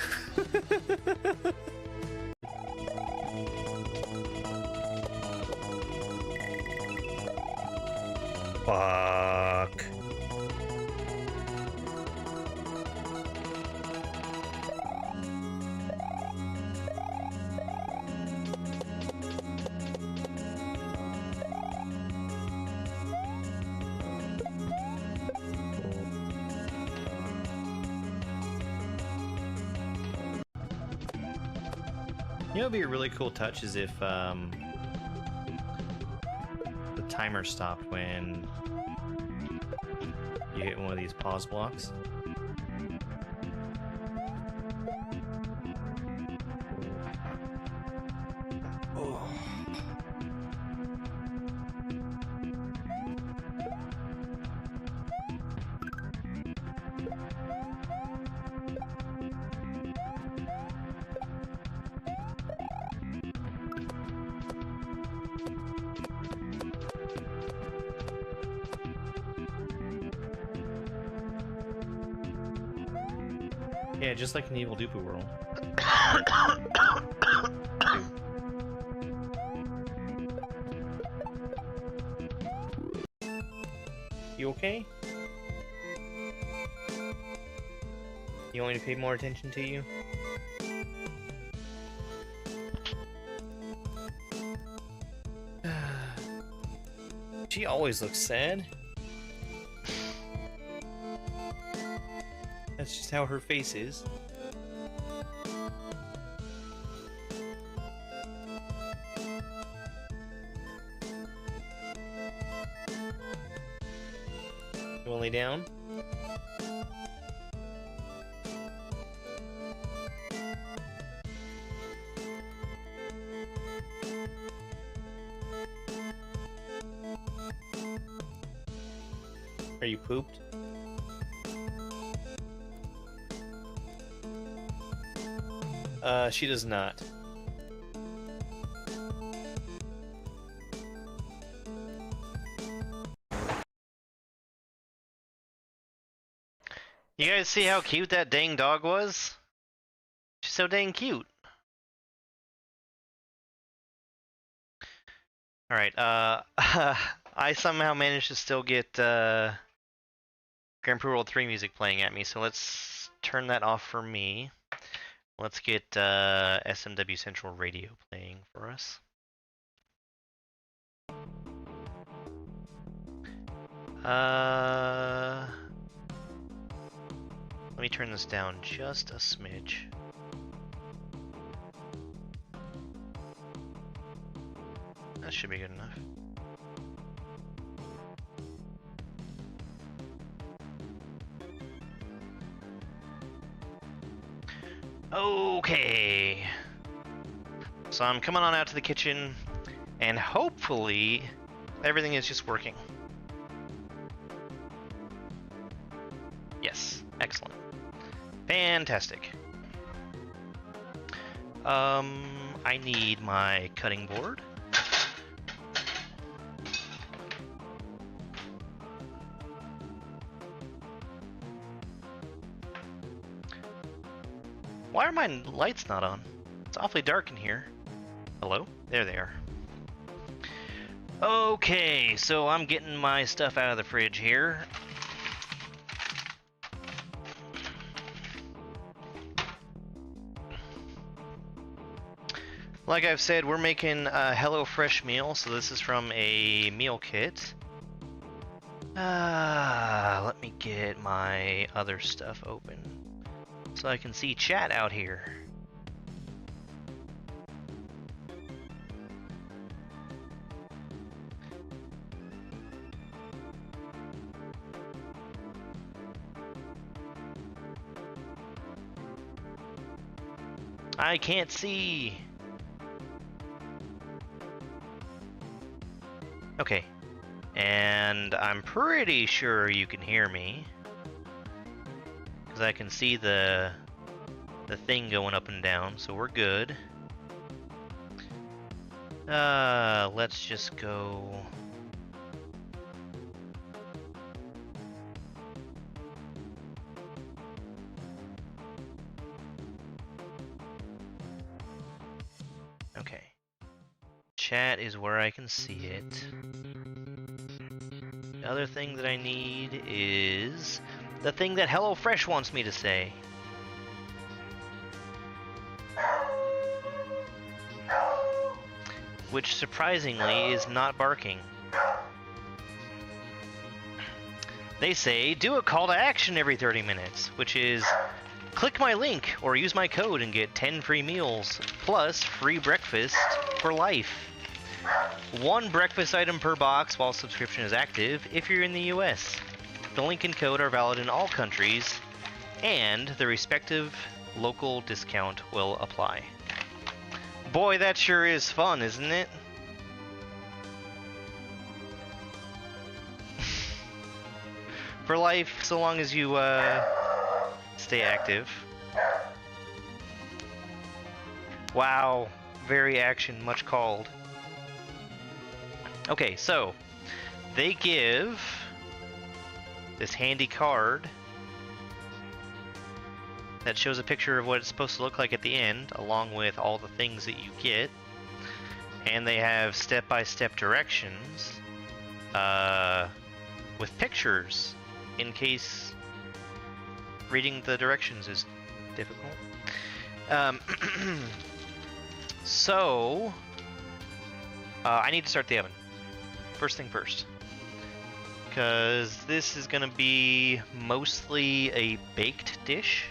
Fuck. You know, it'd be a really cool touch is if the timer stopped when you hit one of these pause blocks. Oh. Yeah, just like in Evil Poo World. You okay? You want me to pay more attention to you? She always looks sad. That's just how her face is. You wanna lay down? Are you pooped? She does not. You guys see how cute that dang dog was? She's so dang cute. Alright, I somehow managed to still get Grand Poo World 3 music playing at me, so let's turn that off for me. Let's get SMW Central Radio playing for us. Let me turn this down just a smidge. That should be good enough. Okay. So I'm coming on out to the kitchen, and hopefully everything is just working. Yes, excellent. Fantastic. I need my cutting board. Why are my lights not on? It's awfully dark in here. Hello? There they are. Okay, so I'm getting my stuff out of the fridge here. Like I've said, we're making a HelloFresh meal, so this is from a meal kit. Let me get my other stuff open so I can see chat out here. I can't see. Okay. And I'm pretty sure you can hear me, because I can see the thing going up and down, so we're good. Let's just go. Okay. Chat is where I can see it. The other thing that I need is the thing that HelloFresh wants me to say. Which surprisingly is not barking. They say, do a call to action every 30 minutes, which is click my link or use my code and get 10 free meals plus free breakfast for life. 1 breakfast item per box while subscription is active if you're in the US. The link and code are valid in all countries, and the respective local discount will apply. Boy, that sure is fun, isn't it? For life, so long as you stay active. Wow, very action, much called. Okay, so they give this handy card that shows a picture of what it's supposed to look like at the end, along with all the things that you get. And they have step-by-step directions with pictures in case reading the directions is difficult. So I need to start the oven. First thing first. Because this is going to be mostly a baked dish.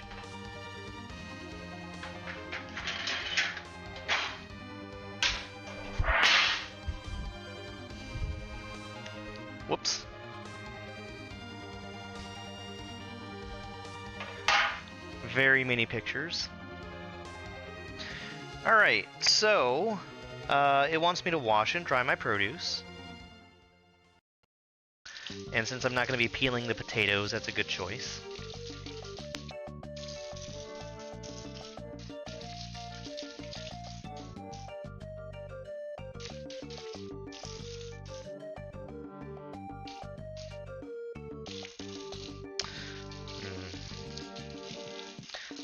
Whoops. Very many pictures. Alright, so it wants me to wash and dry my produce. And since I'm not going to be peeling the potatoes, that's a good choice.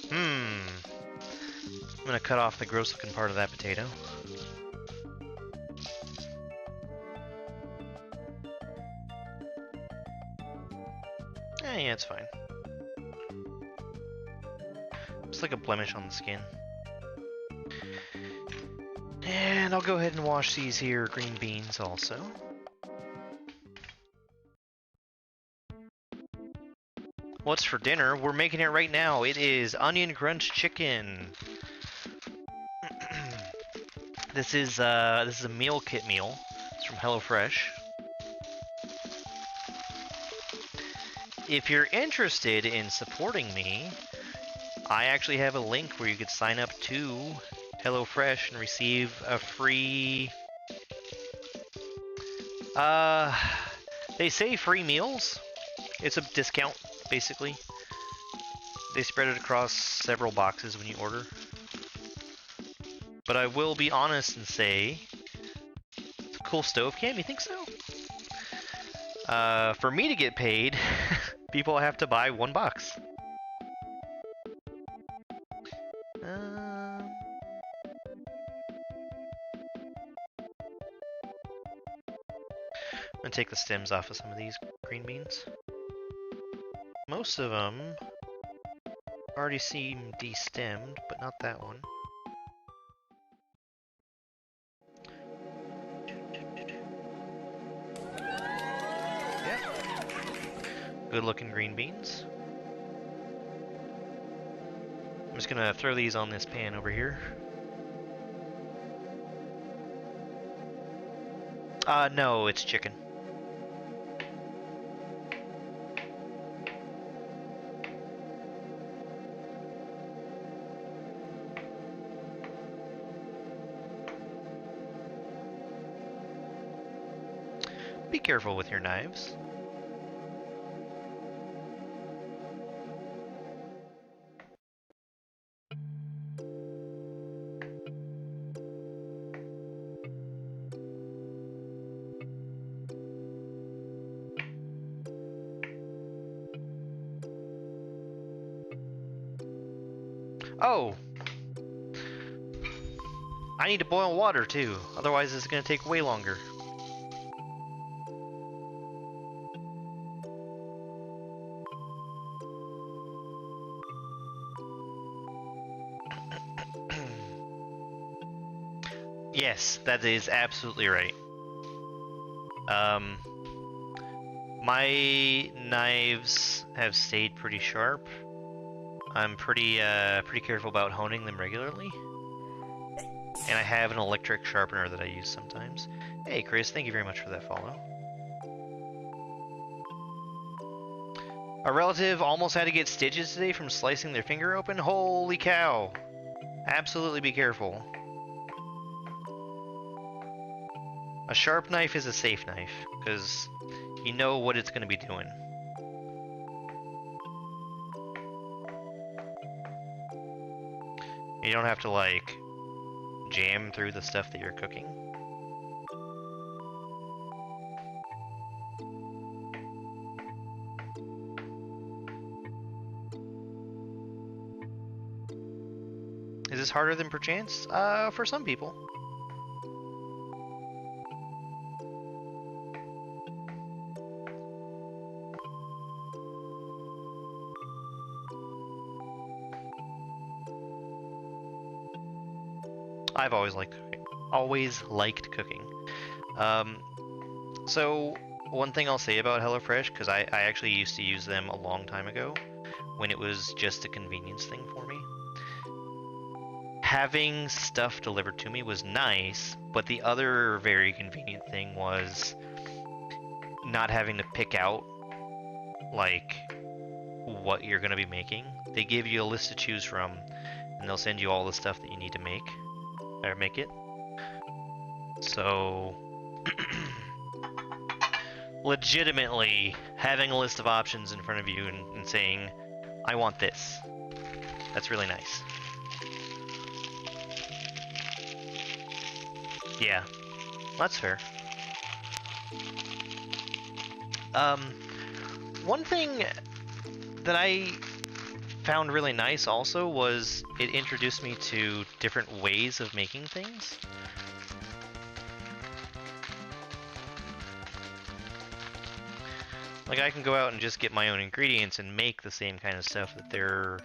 I'm going to cut off the gross looking part of that potato. Yeah, it's fine. It's like a blemish on the skin. And I'll go ahead and wash these here green beans also. What's for dinner? We're making it right now. It is onion crunch chicken. This is a meal kit meal. It's from HelloFresh. If you're interested in supporting me, I actually have a link where you could sign up to HelloFresh and receive a free they say free meals. It's a discount, basically. They spread it across several boxes when you order. But I will be honest and say, it's a cool stove cam, you think so? For me to get paid, people have to buy one box. I'm gonna take the stems off of some of these green beans. Most of them already seem destemmed, but not that one. Yeah. Good looking green beans. I'm just gonna throw these on this pan over here. No, it's chicken. Be careful with your knives. Oh! I need to boil water too, otherwise this is going to take way longer. Yes, that is absolutely right. My knives have stayed pretty sharp. I'm pretty careful about honing them regularly. And I have an electric sharpener that I use sometimes. Hey Chris, thank you very much for that follow. A relative almost had to get stitches today from slicing their finger open. Holy cow! Absolutely be careful. A sharp knife is a safe knife, because you know what it's going to be doing. You don't have to, like, jam through the stuff that you're cooking. Is this harder than perchance? For some people. I've always liked cooking. So one thing I'll say about HelloFresh, because I actually used to use them a long time ago, when it was just a convenience thing for me. Having stuff delivered to me was nice, but the other very convenient thing was not having to pick out, like, what you're going to be making. They give you a list to choose from, and they'll send you all the stuff that you need to make, or make it. So, legitimately, having a list of options in front of you and saying, I want this, that's really nice. Yeah, that's fair. One thing that I found really nice also was it introduced me to different ways of making things. Like, I can go out and just get my own ingredients and make the same kind of stuff that they're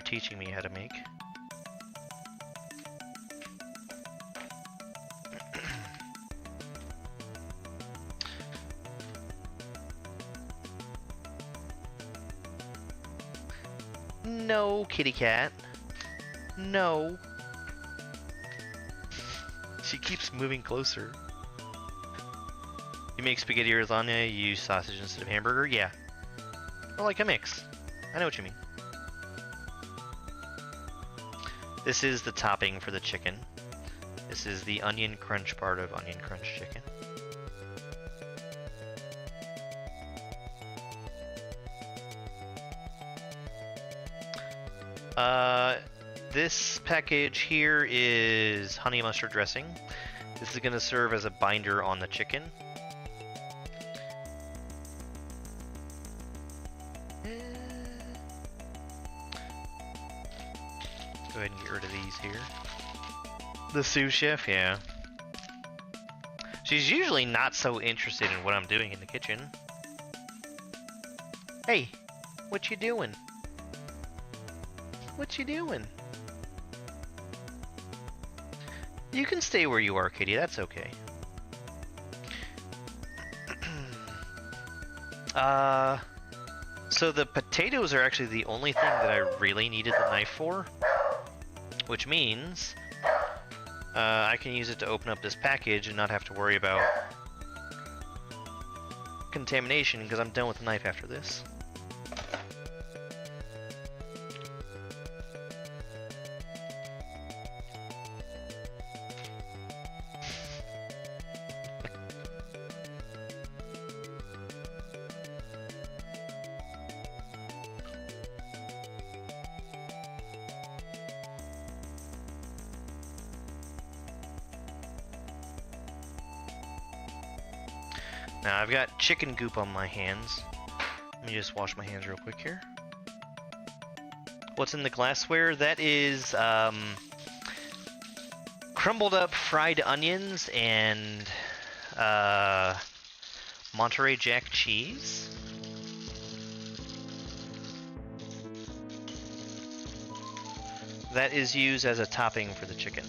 teaching me how to make. No, kitty cat. No. She keeps moving closer. You make spaghetti or lasagna, you use sausage instead of hamburger? Yeah. Or like a mix. I know what you mean. This is the topping for the chicken. This is the onion crunch part of onion crunch chicken. This package here is honey mustard dressing. This is going to serve as a binder on the chicken. Go ahead and get rid of these here. The sous chef, yeah. She's usually not so interested in what I'm doing in the kitchen. Hey, what you doing? What you doing? You can stay where you are, Kitty. That's okay. So the potatoes are actually the only thing that I really needed the knife for, which means I can use it to open up this package and not have to worry about contamination because I'm done with the knife after this. Now I've got chicken goop on my hands. Let me just wash my hands real quick here. What's in the glassware? That is crumbled up fried onions and Monterey Jack cheese. That is used as a topping for the chicken.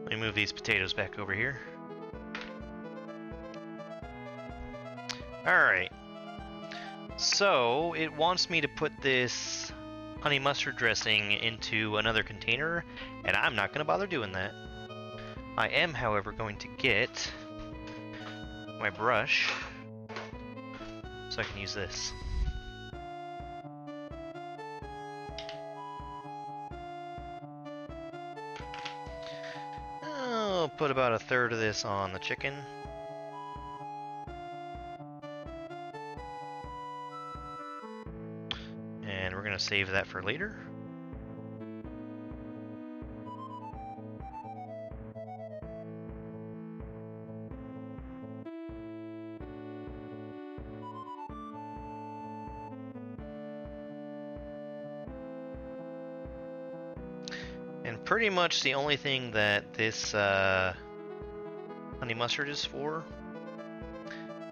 Let me move these potatoes back over here. Alright. So, it wants me to put this honey mustard dressing into another container, and I'm not going to bother doing that. I am, however, going to get my brush so I can use this. I'll put about a third of this on the chicken. And we're going to save that for later. And pretty much the only thing that this honey mustard is for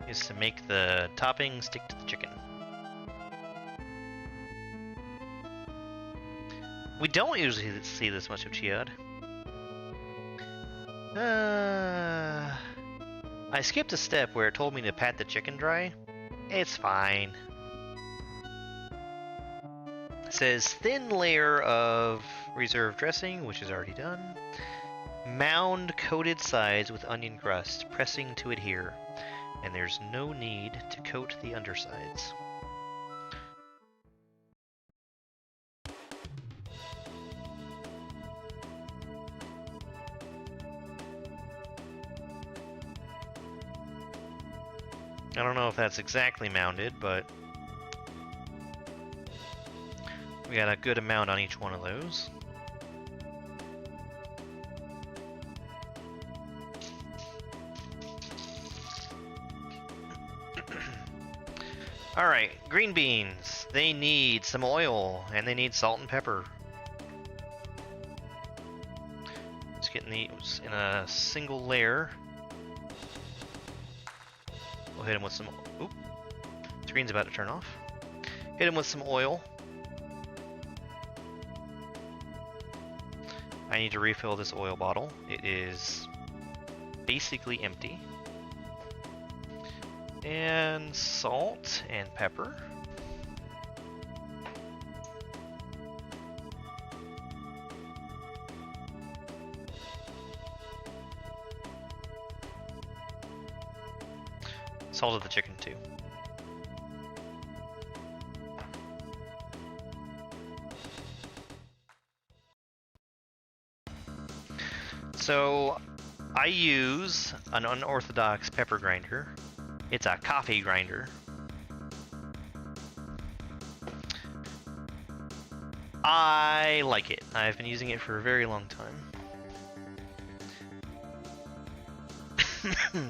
is to make the topping stick to the chicken. We don't usually see this much of chiad. I skipped a step where it told me to pat the chicken dry. It's fine. It says thin layer of reserve dressing, which is already done. Mound coated sides with onion crust, pressing to adhere. And there's no need to coat the undersides. I don't know if that's exactly mounded, but we got a good amount on each one of those. Alright, green beans. They need some oil, and they need salt and pepper. Let's get these in a single layer. We'll hit them with some... Oop. Screen's about to turn off. Hit them with some oil. I need to refill this oil bottle. It is basically empty. And salt and pepper. Salted the chicken too. So I use an unorthodox pepper grinder. It's a coffee grinder. I like it. I've been using it for a very long time.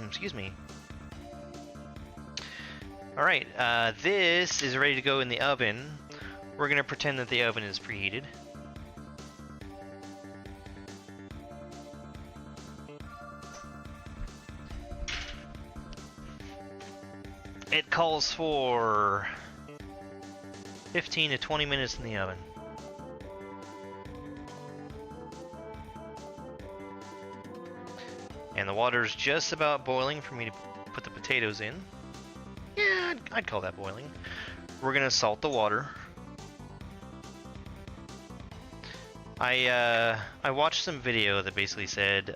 Excuse me. Alright, this is ready to go in the oven. We're going to pretend that the oven is preheated. It calls for 15 to 20 minutes in the oven. And the water's just about boiling for me to put the potatoes in. Yeah, I'd call that boiling. We're gonna salt the water. I watched some video that basically said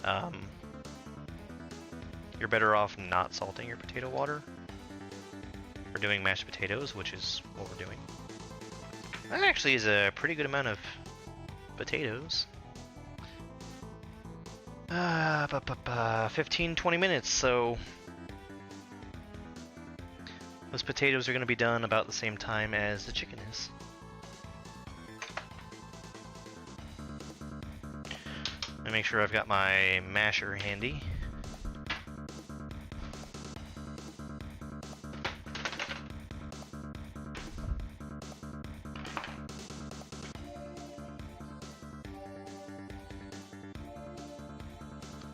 you're better off not salting your potato water for doing mashed potatoes, which is what we're doing. That actually is a pretty good amount of potatoes. 15-20 minutes, so those potatoes are going to be done about the same time as the chicken is. Let me make sure I've got my masher handy.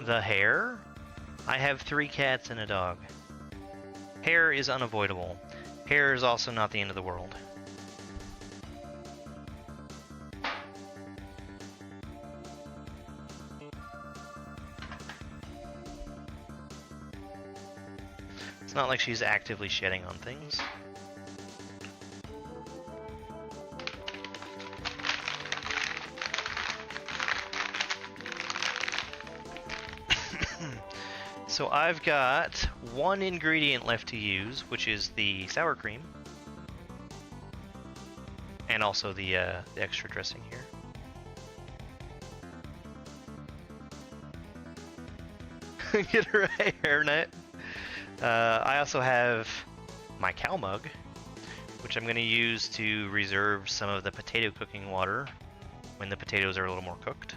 The hair? I have 3 cats and a dog. Hair is unavoidable. Hair is also not the end of the world. It's not like she's actively shedding on things. So I've got one ingredient left to use, which is the sour cream. And also the extra dressing here. Get her a hairnet. I also have my cow mug, which I'm going to use to reserve some of the potato cooking water when the potatoes are a little more cooked.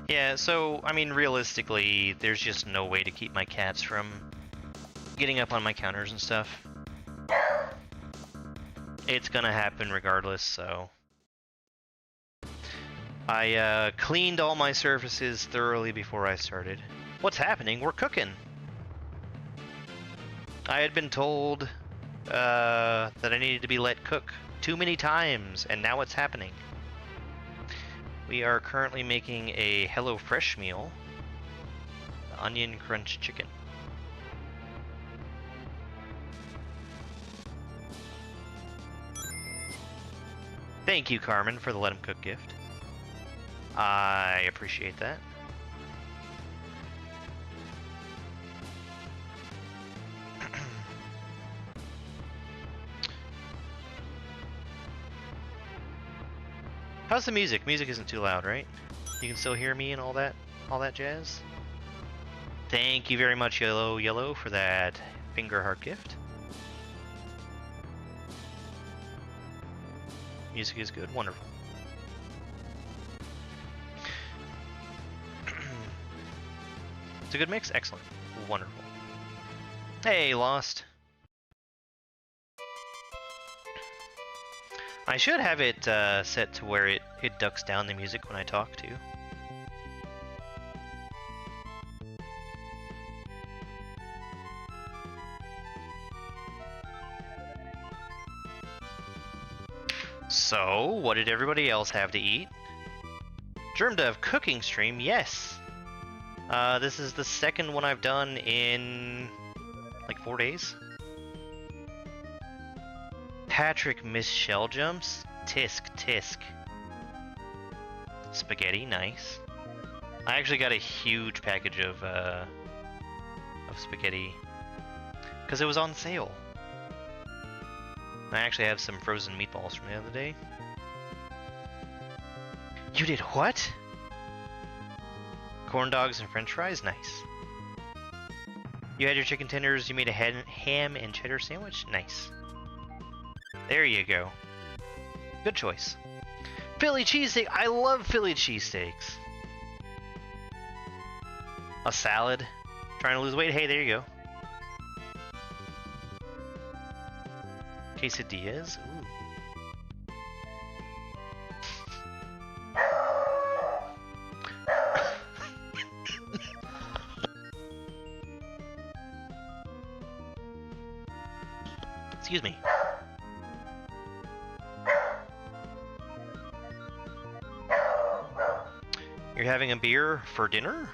Yeah, so, I mean, realistically, there's just no way to keep my cats from getting up on my counters and stuff. It's gonna happen regardless, so... I cleaned all my surfaces thoroughly before I started. What's happening? We're cooking! I had been told that I needed to be let cook too many times, and now it's happening. We are currently making a HelloFresh meal, the onion crunch chicken. Thank you, Carmen, for the Let 'em Cook gift. I appreciate that. How's the music? Music isn't too loud, right? You can still hear me and all that jazz? Thank you very much, Yellow, for that finger heart gift. Music is good. Wonderful. It's a good mix? Excellent. Wonderful. Hey, Lost. I should have it set to where it ducks down the music when I talk too. So, what did everybody else have to eat? Germdove cooking stream, yes. This is the second one I've done in like 4 days. Patrick missed shell jumps. Tisk, tisk. Spaghetti, nice. I actually got a huge package of spaghetti because it was on sale. I actually have some frozen meatballs from the other day. You did what? Corn dogs and french fries? Nice. You had your chicken tenders, you made a ham and cheddar sandwich? Nice. There you go. Good choice. Philly cheesesteak! I love Philly cheesesteaks! A salad? Trying to lose weight? Hey, there you go. Quesadillas? Ooh. Excuse me. You're having a beer for dinner?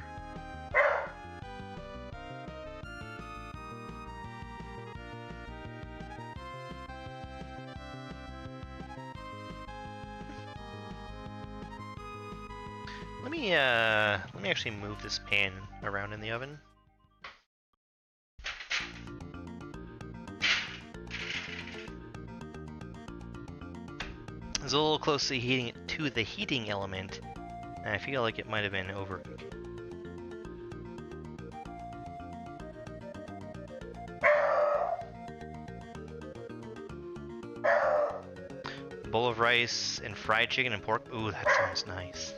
Let me actually move this pan around in the oven. It's a little close to the heating element, and I feel like it might have been overcooked. Bowl of rice and fried chicken and pork. Ooh, that sounds nice.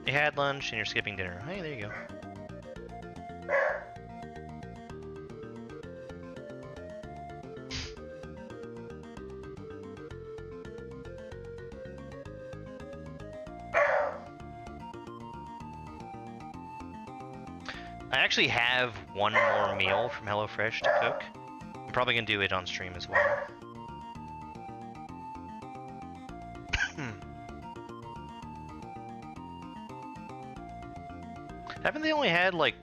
You had lunch and you're skipping dinner. Hey, there you go. I actually have one more meal from HelloFresh to cook. I'm probably gonna do it on stream as well. Haven't they only had like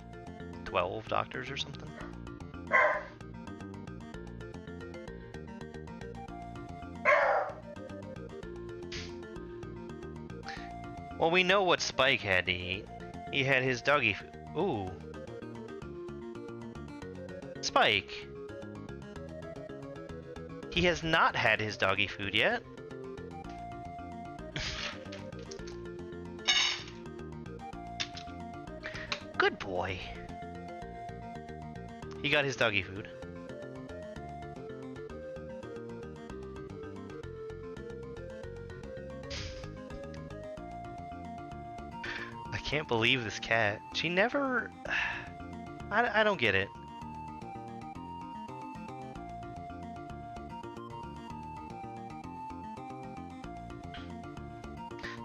12 doctors or something? Well, we know what Spike had to eat. He had his doggy food. Ooh. Spike. He has not had his doggy food yet. Good boy. He got his doggy food. I can't believe this cat. She never... I don't get it.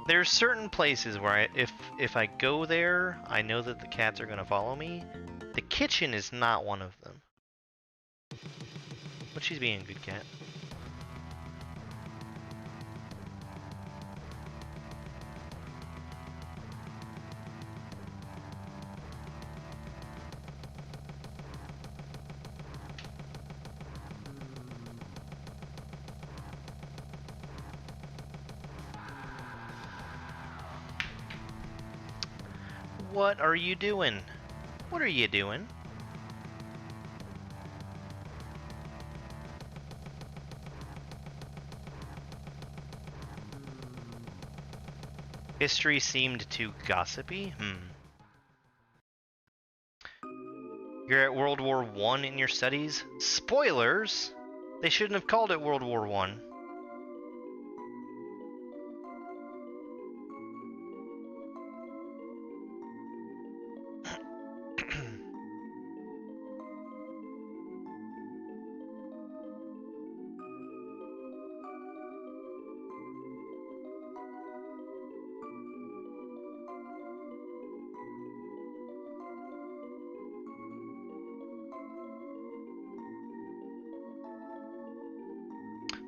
There's certain places where if I go there, I know that the cats are gonna follow me. The kitchen is not one of them. But she's being a good cat. What are you doing? What are you doing? History seemed too gossipy? You're at World War I in your studies? Spoilers! They shouldn't have called it World War I.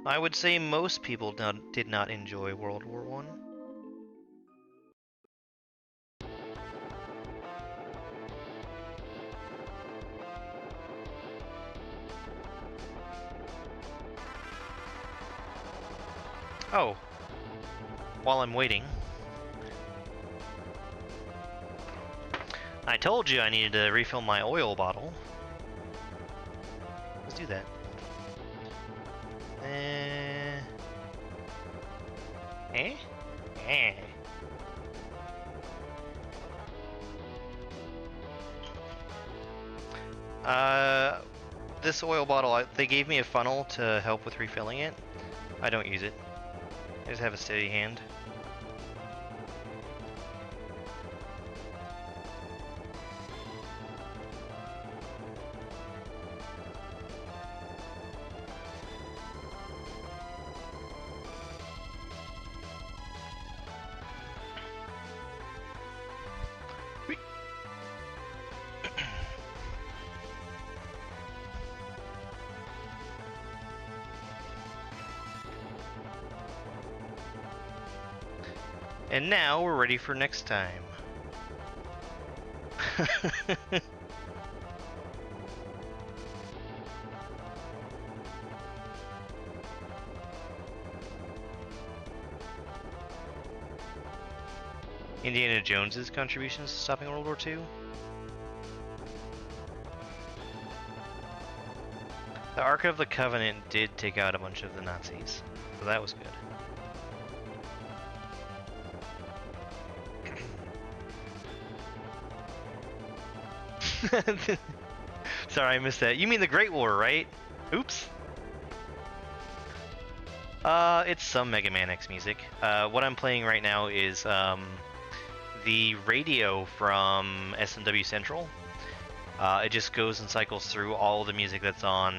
I would say most people did not enjoy World War One. Oh, while I'm waiting, I told you I needed to refill my oil bottle. Let's do that. Eh? This oil bottle, they gave me a funnel to help with refilling it. I don't use it. I just have a steady hand. And now we're ready for next time. Indiana Jones's contributions to stopping World War II. The Ark of the Covenant did take out a bunch of the Nazis, so that was good. Sorry, I missed that. You mean the Great War, right? Oops. It's some Mega Man X music. What I'm playing right now is the radio from SMW Central. It just goes and cycles through all the music that's on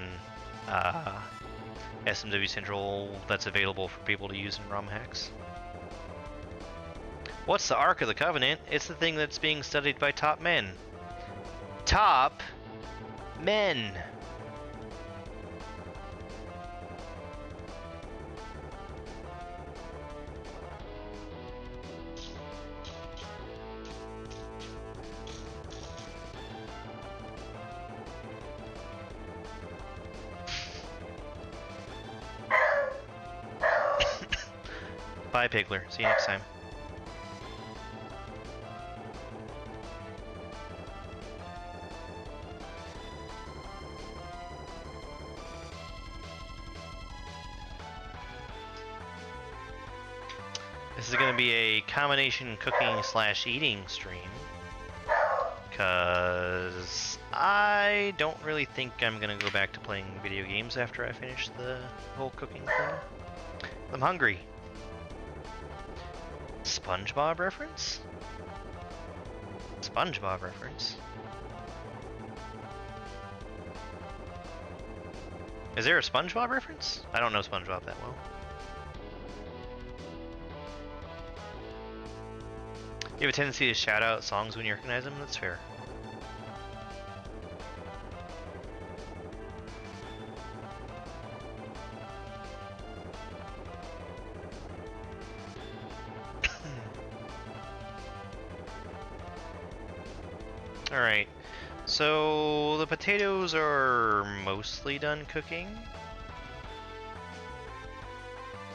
SMW Central that's available for people to use in ROM hacks. What's the Ark of the Covenant? It's the thing that's being studied by top men. Top men. Bye, Pigler. See you next time. This is going to be a combination cooking / eating stream, because I don't really think I'm going to go back to playing video games after I finish the whole cooking thing. I'm hungry. SpongeBob reference? SpongeBob reference? Is there a SpongeBob reference? I don't know SpongeBob that well. You have a tendency to shout out songs when you recognize them? That's fair. Alright, so the potatoes are mostly done cooking.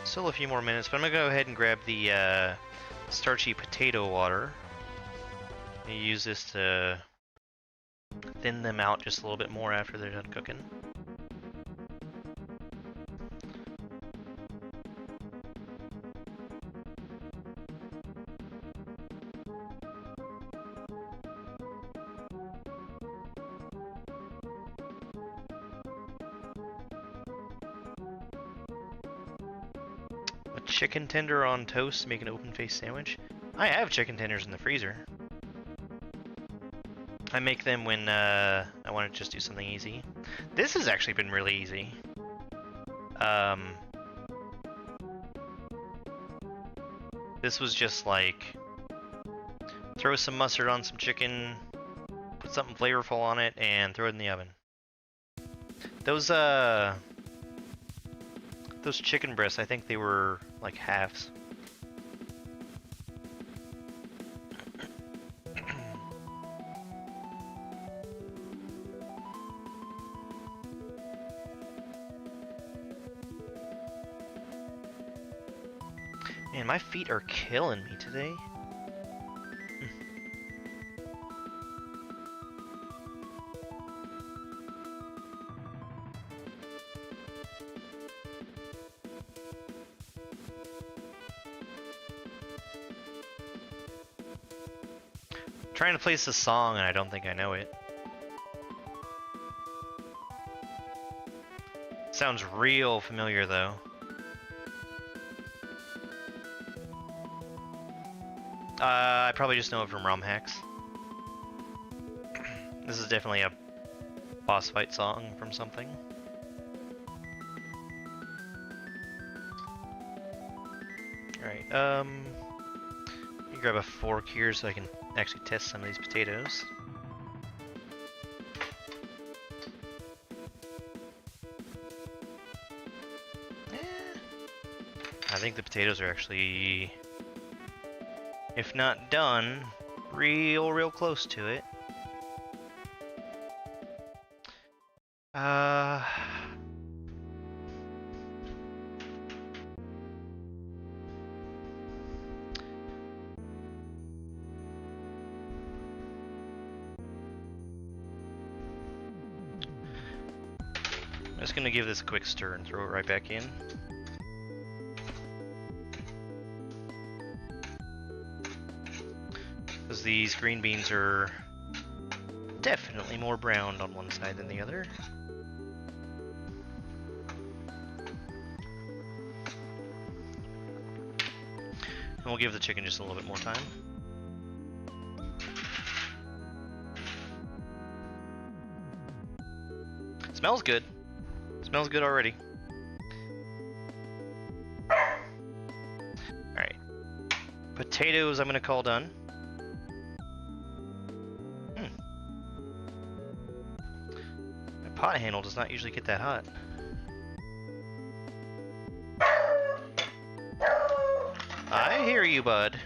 Still a few more minutes, but I'm gonna go ahead and grab the starchy potato water. I use this to thin them out just a little bit more after they're done cooking. Chicken tender on toast to make an open-faced sandwich. I have chicken tenders in the freezer. I make them when I want to just do something easy. This has actually been really easy. This was just like throw some mustard on some chicken, put something flavorful on it, and throw it in the oven. Those Those chicken breasts, I think they were like halves. Man, my feet are killing me today. Trying to place the song and I don't think I know it. Sounds real familiar though. I probably just know it from ROM hacks. This is definitely a boss fight song from something. Alright, you grab a fork here so I can actually test some of these potatoes. I think the potatoes are actually, if not done, real close to it. I'm just gonna give this a quick stir and throw it right back in. Because these green beans are definitely more browned on one side than the other. And we'll give the chicken just a little bit more time. Smells good. Smells good already. Alright. Potatoes I'm gonna call done. My pot handle does not usually get that hot. I hear you, bud.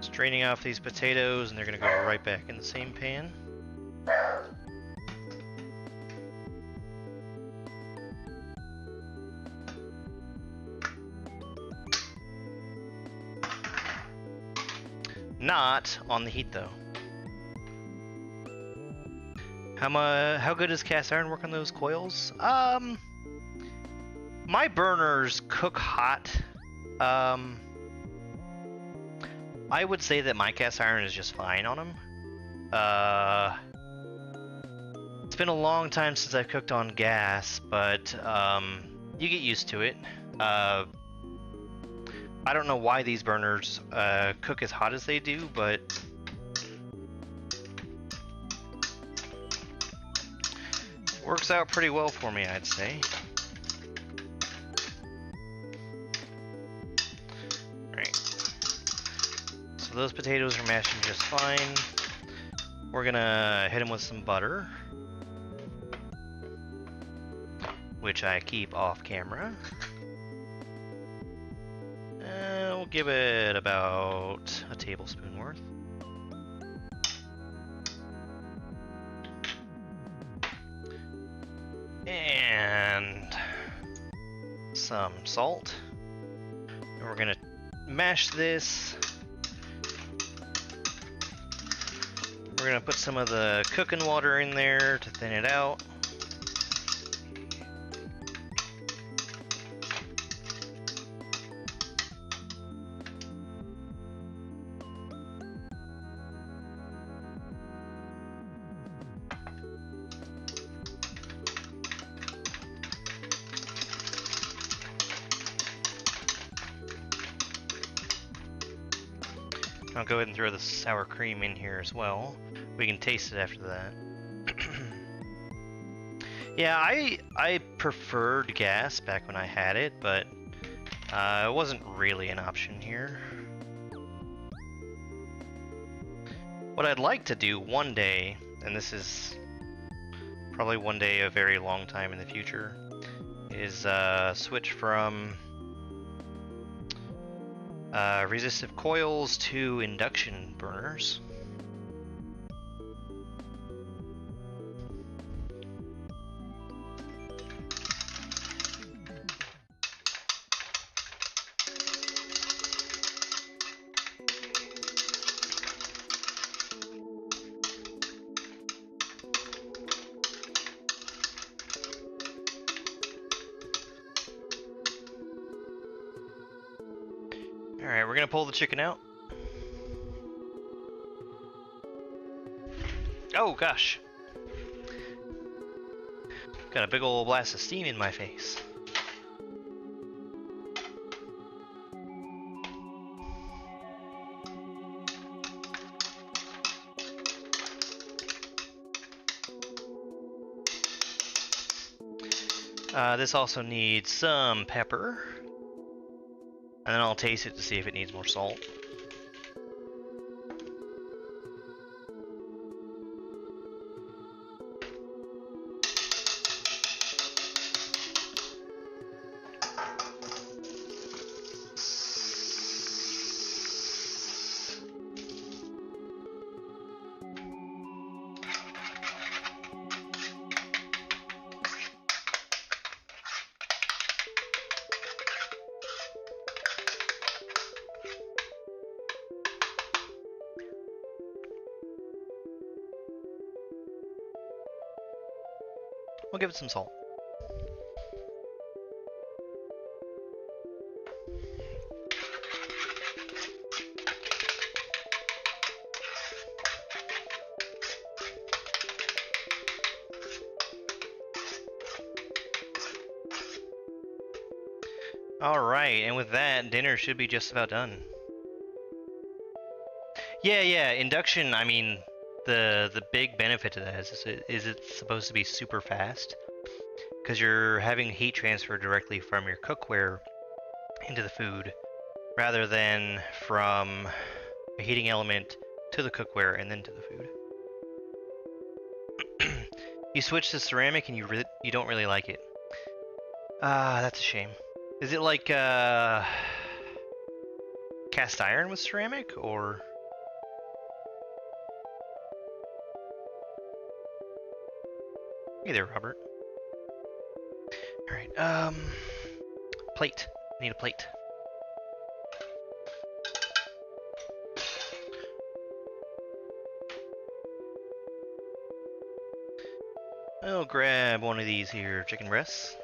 Straining off these potatoes and they're gonna go right back in the same pan. Not on the heat though. How good does cast iron work on those coils? My burners cook hot. I would say that my cast iron is just fine on them. It's been a long time since I've cooked on gas, but you get used to it. I don't know why these burners cook as hot as they do, but works out pretty well for me, I'd say. Right. So those potatoes are mashing just fine. We're gonna hit them with some butter, which I keep off camera. We'll give it about a tablespoon worth. And some salt. And we're gonna mash this. We're gonna put some of the cooking water in there to thin it out. I'll go ahead and throw the sour cream in here as well. We can taste it after that. Yeah, I preferred gas back when I had it, but it wasn't really an option here. What I'd like to do one day, and this is probably one day a very long time in the future, is switch from resistive coils to induction burners. Alright, we're gonna pull the chicken out. Oh gosh! Got a big old blast of steam in my face. This also needs some pepper. And then I'll taste it to see if it needs more salt. We'll give it some salt. Alright, and with that, dinner should be just about done. Yeah, induction, I mean, the big benefit to that is it's supposed to be super fast, because you're having heat transfer directly from your cookware into the food, rather than from a heating element to the cookware and then to the food. You switch to ceramic and you don't really like it. That's a shame. Is it like cast iron with ceramic, or? Hey there, Robert. Alright, plate. I need a plate. I'll grab one of these here chicken breasts.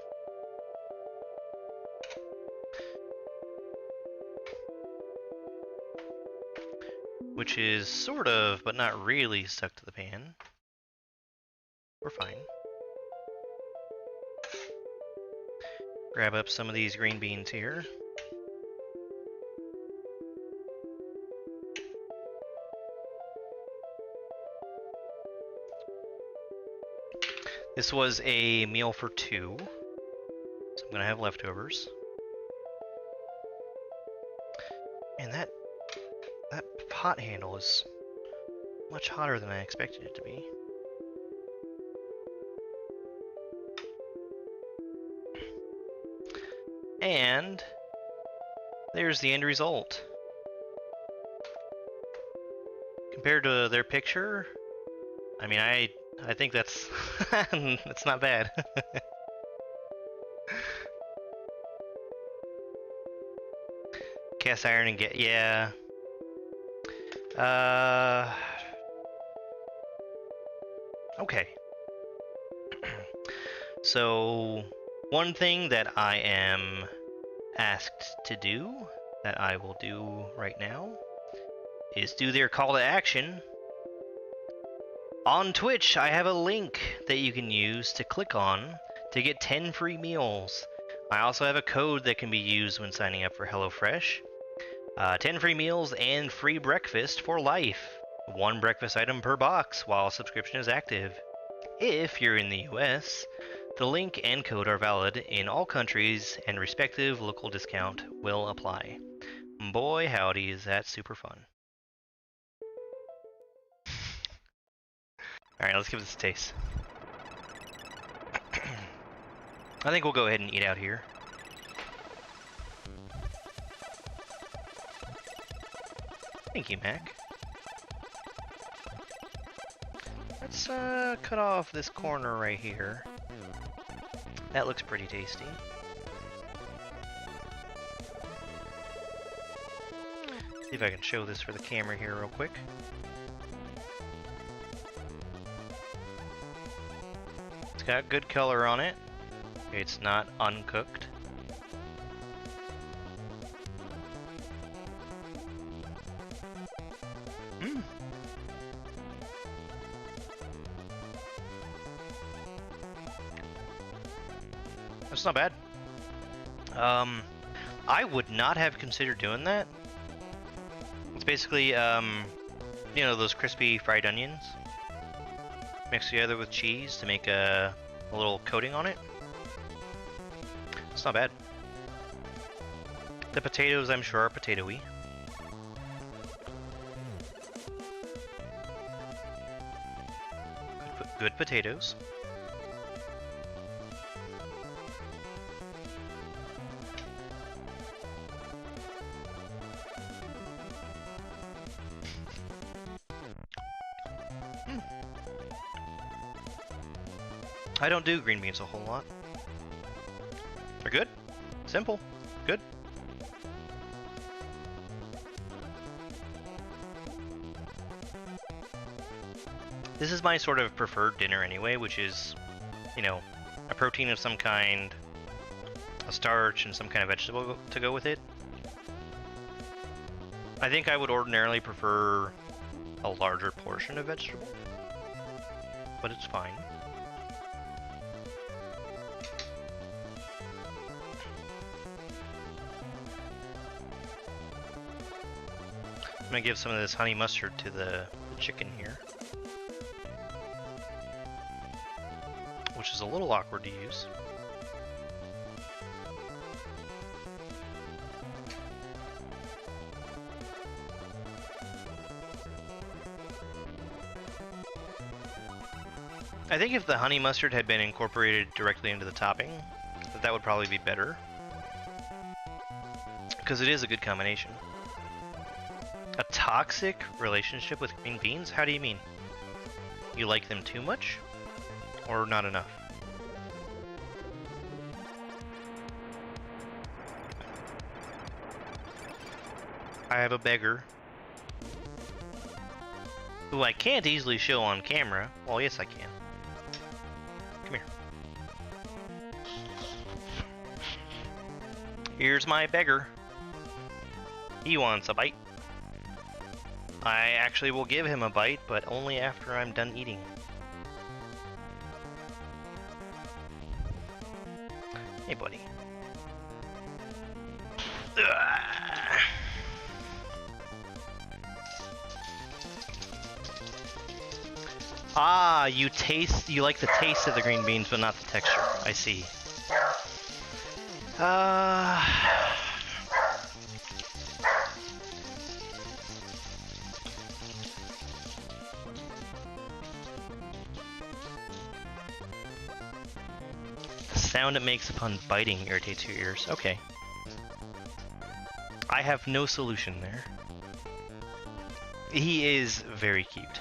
Which is sort of, but not really stuck to the pan. We're fine. Grab up some of these green beans here. This was a meal for two, so I'm gonna have leftovers. And that pot handle is much hotter than I expected it to be. And there's the end result. Compared to their picture, I mean, I think that's that's not bad. Cast iron and yeah. Okay. So one thing that I am asked to do, that I will do right now, is do their call to action. On Twitch, I have a link that you can use to click on to get 10 free meals. I also have a code that can be used when signing up for HelloFresh. 10 free meals and free breakfast for life. One breakfast item per box while subscription is active. If you're in the US, the link and code are valid in all countries and respective local discount will apply. Boy howdy, is that super fun. Alright, let's give this a taste. I think we'll go ahead and eat out here. Thank you, Mac. Let's cut off this corner right here. That looks pretty tasty. See if I can show this for the camera here real quick. It's got good color on it. It's not uncooked. That's not bad. I would not have considered doing that. It's basically, you know, those crispy fried onions mixed together with cheese to make a little coating on it. It's not bad. The potatoes, I'm sure, are potato-y. Good potatoes. I don't do green beans a whole lot. They're good. Simple. Good. This is my sort of preferred dinner anyway, which is, you know, a protein of some kind, a starch, and some kind of vegetable to go with it. I think I would ordinarily prefer a larger portion of vegetable, but it's fine. I'm gonna give some of this honey mustard to the chicken here, which is a little awkward to use. I think if the honey mustard had been incorporated directly into the topping, that would probably be better, because it is a good combination. A toxic relationship with green beans? How do you mean? You like them too much? Or not enough? I have a beggar who I can't easily show on camera. Well, yes I can. Come here. Here's my beggar. He wants a bite. I actually will give him a bite, but only after I'm done eating. Hey, buddy. Ah, you like the taste of the green beans, but not the texture. I see. The sound it makes upon biting irritates your ears. Okay. I have no solution there. He is very cute.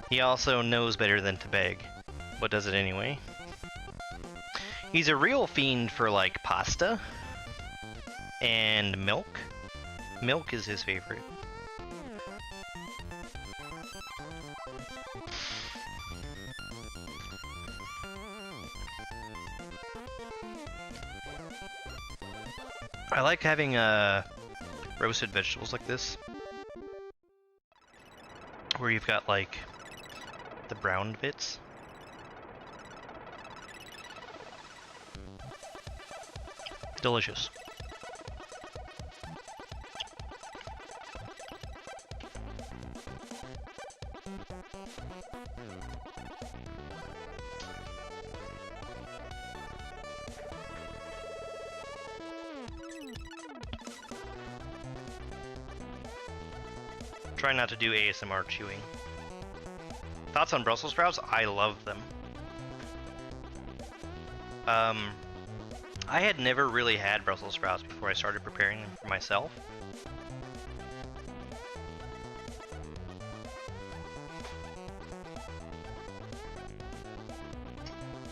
He also knows better than to beg, but does it anyway. He's a real fiend for, like, pasta and milk. Milk is his favorite. I like having roasted vegetables like this, where you've got, like, the brown bits. Delicious. Try not to do ASMR chewing. Thoughts on Brussels sprouts? I love them. I had never really had Brussels sprouts before I started preparing them for myself.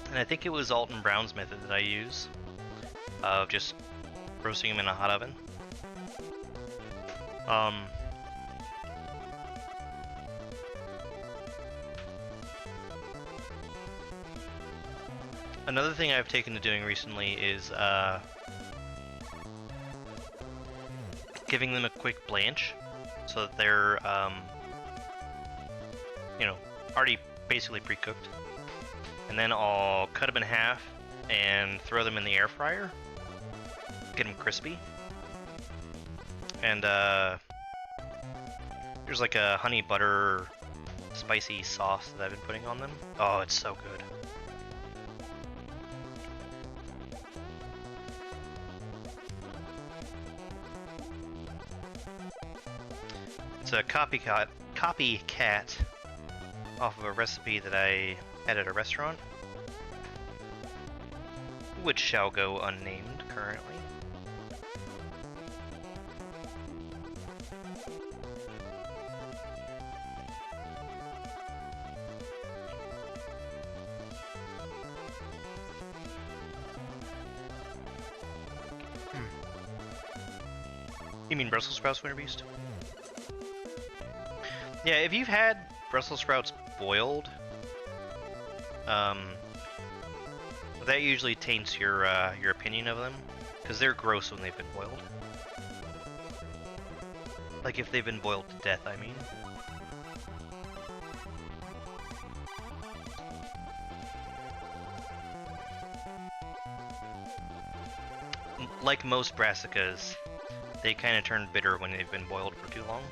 And I think it was Alton Brown's method that I use of just roasting them in a hot oven. Another thing I've taken to doing recently is giving them a quick blanch so that they're you know, already basically pre-cooked. And then I'll cut them in half and throw them in the air fryer. Get them crispy. And there's like a honey butter spicy sauce that I've been putting on them. Oh, it's so good. It's a copycat off of a recipe that I had at a restaurant, which shall go unnamed currently. You mean Brussels sprouts, Winter Beast? Yeah, if you've had Brussels sprouts boiled, that usually taints your opinion of them, because they're gross when they've been boiled. Like if they've been boiled to death, I mean. Like most brassicas, they kind of turn bitter when they've been boiled for too long.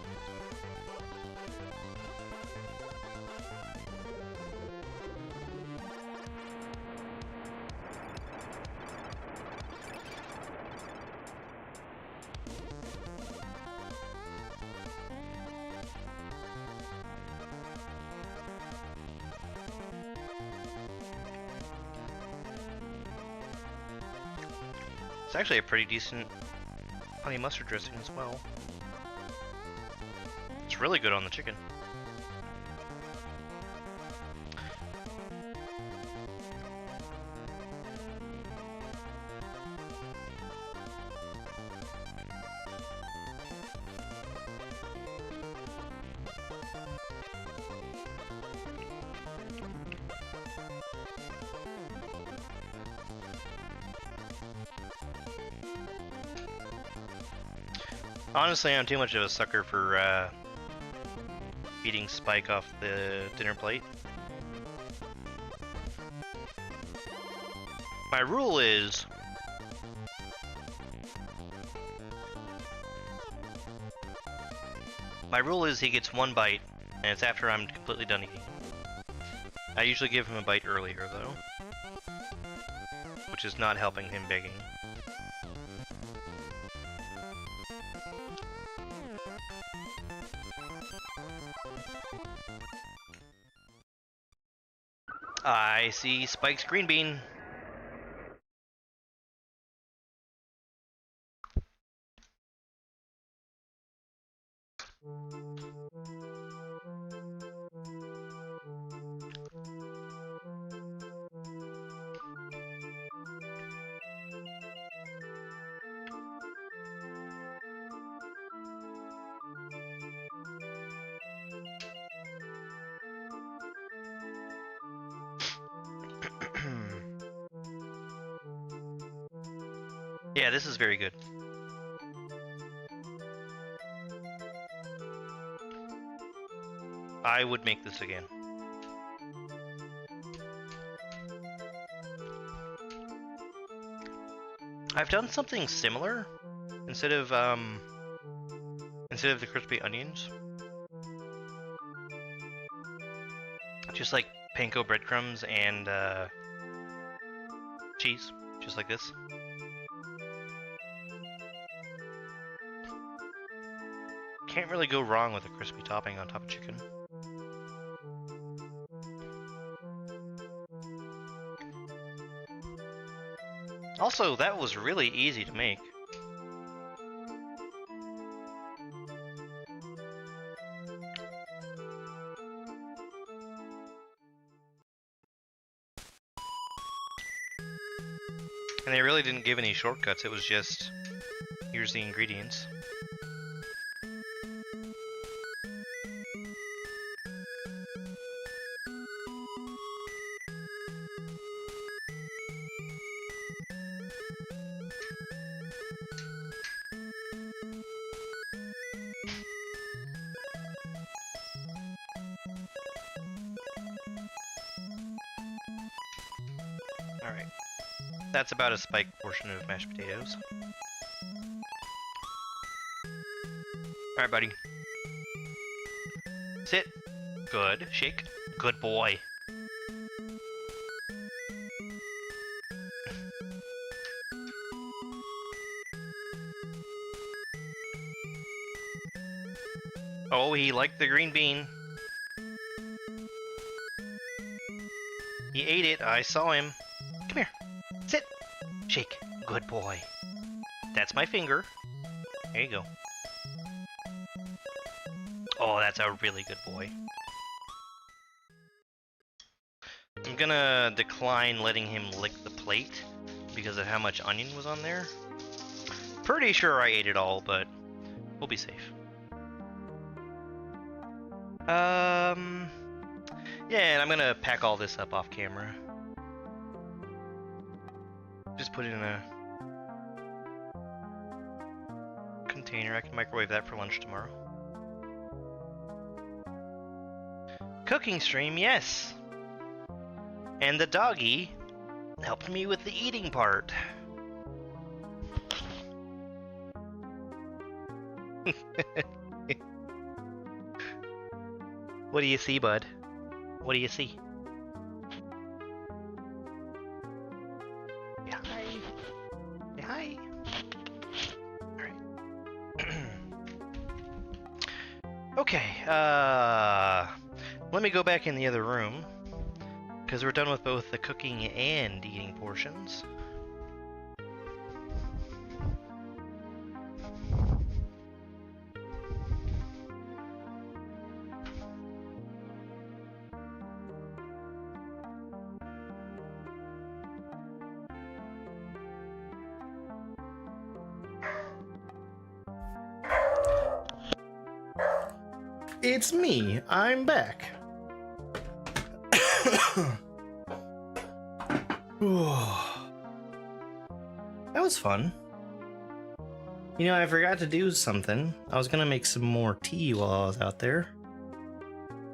It's actually a pretty decent honey mustard dressing as well. It's really good on the chicken. Honestly, I'm too much of a sucker for eating Spike off the dinner plate. My rule is he gets one bite, and it's after I'm completely done eating. I usually give him a bite earlier, though, which is not helping him begging. I see Spike's green bean. Yeah, this is very good. I would make this again. I've done something similar instead of the crispy onions. Just like panko breadcrumbs and cheese, just like this. Can't really go wrong with a crispy topping on top of chicken. Also, that was really easy to make. And they really didn't give any shortcuts, it was just, here's the ingredients. Alright. That's about a spiked portion of mashed potatoes. Alright, buddy. Sit. Good. Shake. Good boy. Oh, he liked the green bean. He ate it. I saw him. Come here. Sit. Shake. Good boy. That's my finger. There you go. Oh, that's a really good boy. I'm gonna decline letting him lick the plate because of how much onion was on there. Pretty sure I ate it all, but we'll be safe. Yeah, and I'm gonna pack all this up off camera. Just put it in a container. I can microwave that for lunch tomorrow. Cooking stream, yes! And the doggy helped me with the eating part. What do you see, bud? What do you see? Yeah, hi. Yeah, hi. Alright. Okay, let me go back in the other room, because we're done with both the cooking and eating portions. It's me. I'm back. That was fun. You know, I forgot to do something. I was gonna make some more tea while I was out there.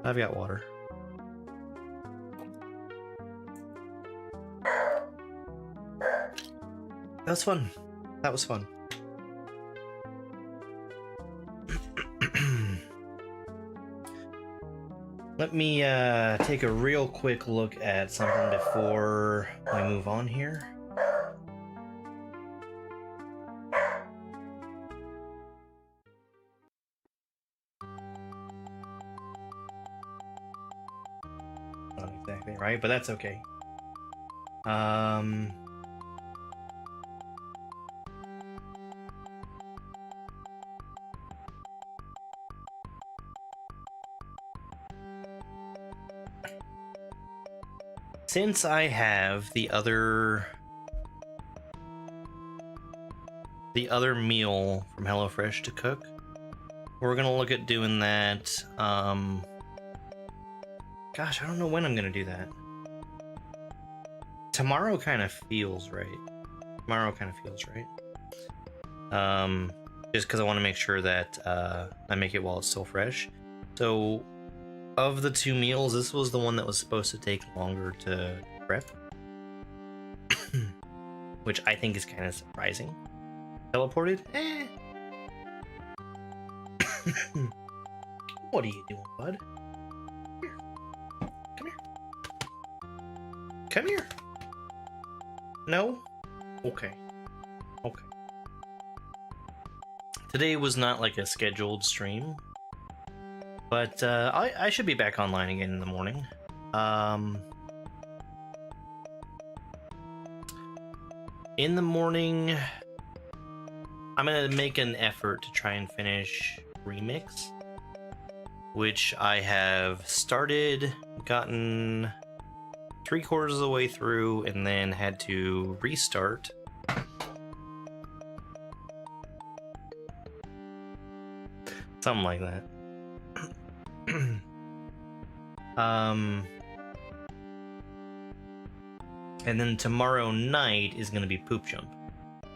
I've got water. That was fun. That was fun. Let me take a real quick look at something before I move on here. Not exactly right, but that's okay. Since I have the other meal from HelloFresh to cook, we're gonna look at doing that. Gosh, I don't know when I'm gonna do that. Tomorrow kind of feels right. Just because I want to make sure that I make it while it's still fresh. So, of the two meals, this was the one that was supposed to take longer to prep. Which I think is kind of surprising. Teleported? Eh. What are you doing, bud? Here. Come here. Come here. No? Okay. Okay. Today was not like a scheduled stream. But I should be back online again in the morning. in the morning, I'm gonna make an effort to try and finish Remix, which I have started, gotten 3/4 of the way through, and then had to restart. Something like that. And then tomorrow night is gonna be Poop Jump,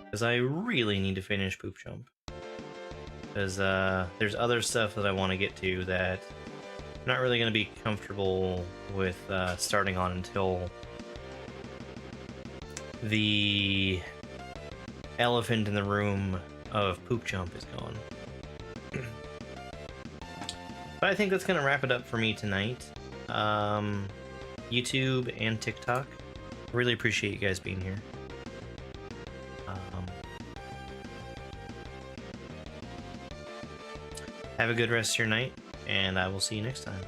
because I really need to finish Poop Jump. Because there's other stuff that I want to get to that I'm not really gonna be comfortable with starting on until the elephant in the room of Poop Jump is gone. But I think that's gonna wrap it up for me tonight. YouTube and TikTok. Really appreciate you guys being here. Have a good rest of your night, and I will see you next time.